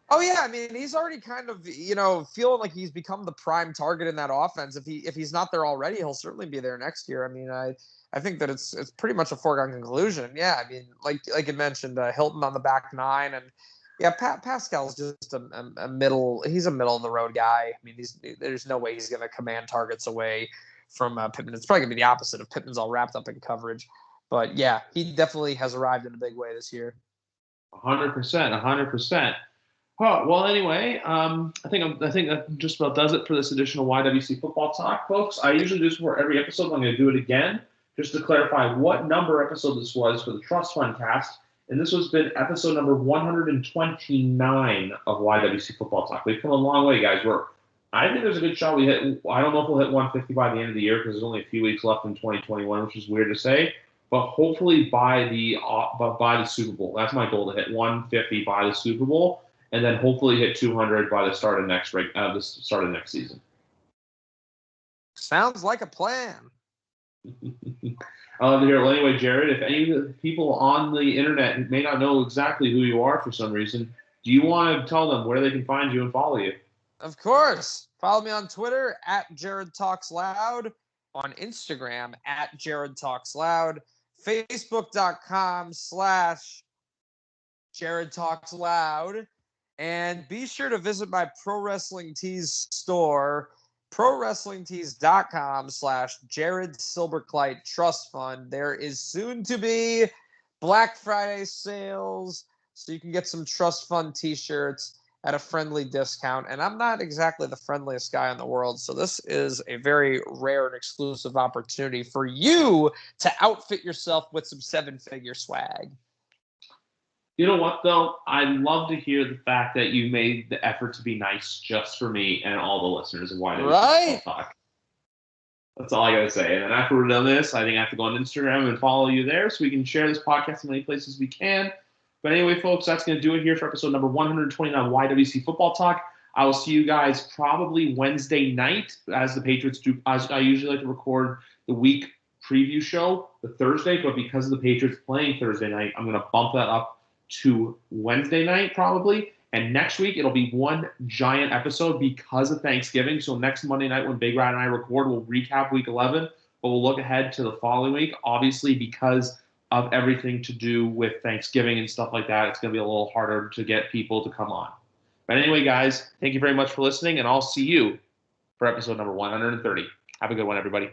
Oh, yeah. I mean, he's already kind of, feeling like he's become the prime target in that offense. If he's not there already, he'll certainly be there next year. I mean, I think that it's pretty much a foregone conclusion. Yeah, I mean, like you mentioned, Hilton on the back nine, and yeah, Pascal's just a middle. He's a middle of the road guy. I mean, there's no way he's going to command targets away from Pittman. It's probably going to be the opposite if Pittman's all wrapped up in coverage. But yeah, he definitely has arrived in a big way this year. 100%. Oh, well, anyway, I think that just about does it for this edition of YWC Football Talk, folks. I usually do this for every episode. I'm going to do it again just to clarify what number episode this was for the Trust Fund Cast. And this has been episode number 129 of YWC Football Talk. We've come a long way, guys. I think there's a good shot we hit. I don't know if we'll hit 150 by the end of the year because there's only a few weeks left in 2021, which is weird to say. But hopefully by the Super Bowl. That's my goal, to hit 150 by the Super Bowl, and then hopefully hit 200 by the start of next season. Sounds like a plan. I love to hear it. Well, anyway, Jared, if any of the people on the internet may not know exactly who you are for some reason, do you want to tell them where they can find you and follow you? Of course. Follow me on Twitter at Jared Talks Loud, on Instagram at Jared Talks Loud, Facebook.com/Jared Talks Loud, and be sure to visit my Pro Wrestling Tees store, ProWrestlingTees.com/Jared Silberkleit Trust Fund. There is soon to be Black Friday sales, so you can get some Trust Fund t-shirts at a friendly discount. And I'm not exactly the friendliest guy in the world, so this is a very rare and exclusive opportunity for you to outfit yourself with some seven-figure swag. You know what, though? I love to hear the fact that you made the effort to be nice just for me and all the listeners of YWC Talk. That's all I got to say. And then after we're done this, I think I have to go on Instagram and follow you there so we can share this podcast in many places we can. But anyway, folks, that's going to do it here for episode number 129 YWC Football Talk. I will see you guys probably Wednesday night as the Patriots do. As I usually like to record the week preview show the Thursday, but because of the Patriots playing Thursday night, I'm going to bump that up to Wednesday night probably. And next week, it'll be one giant episode because of Thanksgiving. So next Monday night when Big Rat and I record, we'll recap week 11, but we'll look ahead to the following week. Obviously, because of everything to do with Thanksgiving and stuff like that, it's going to be a little harder to get people to come on. But anyway, guys, thank you very much for listening, and I'll see you for episode number 130. Have a good one, everybody.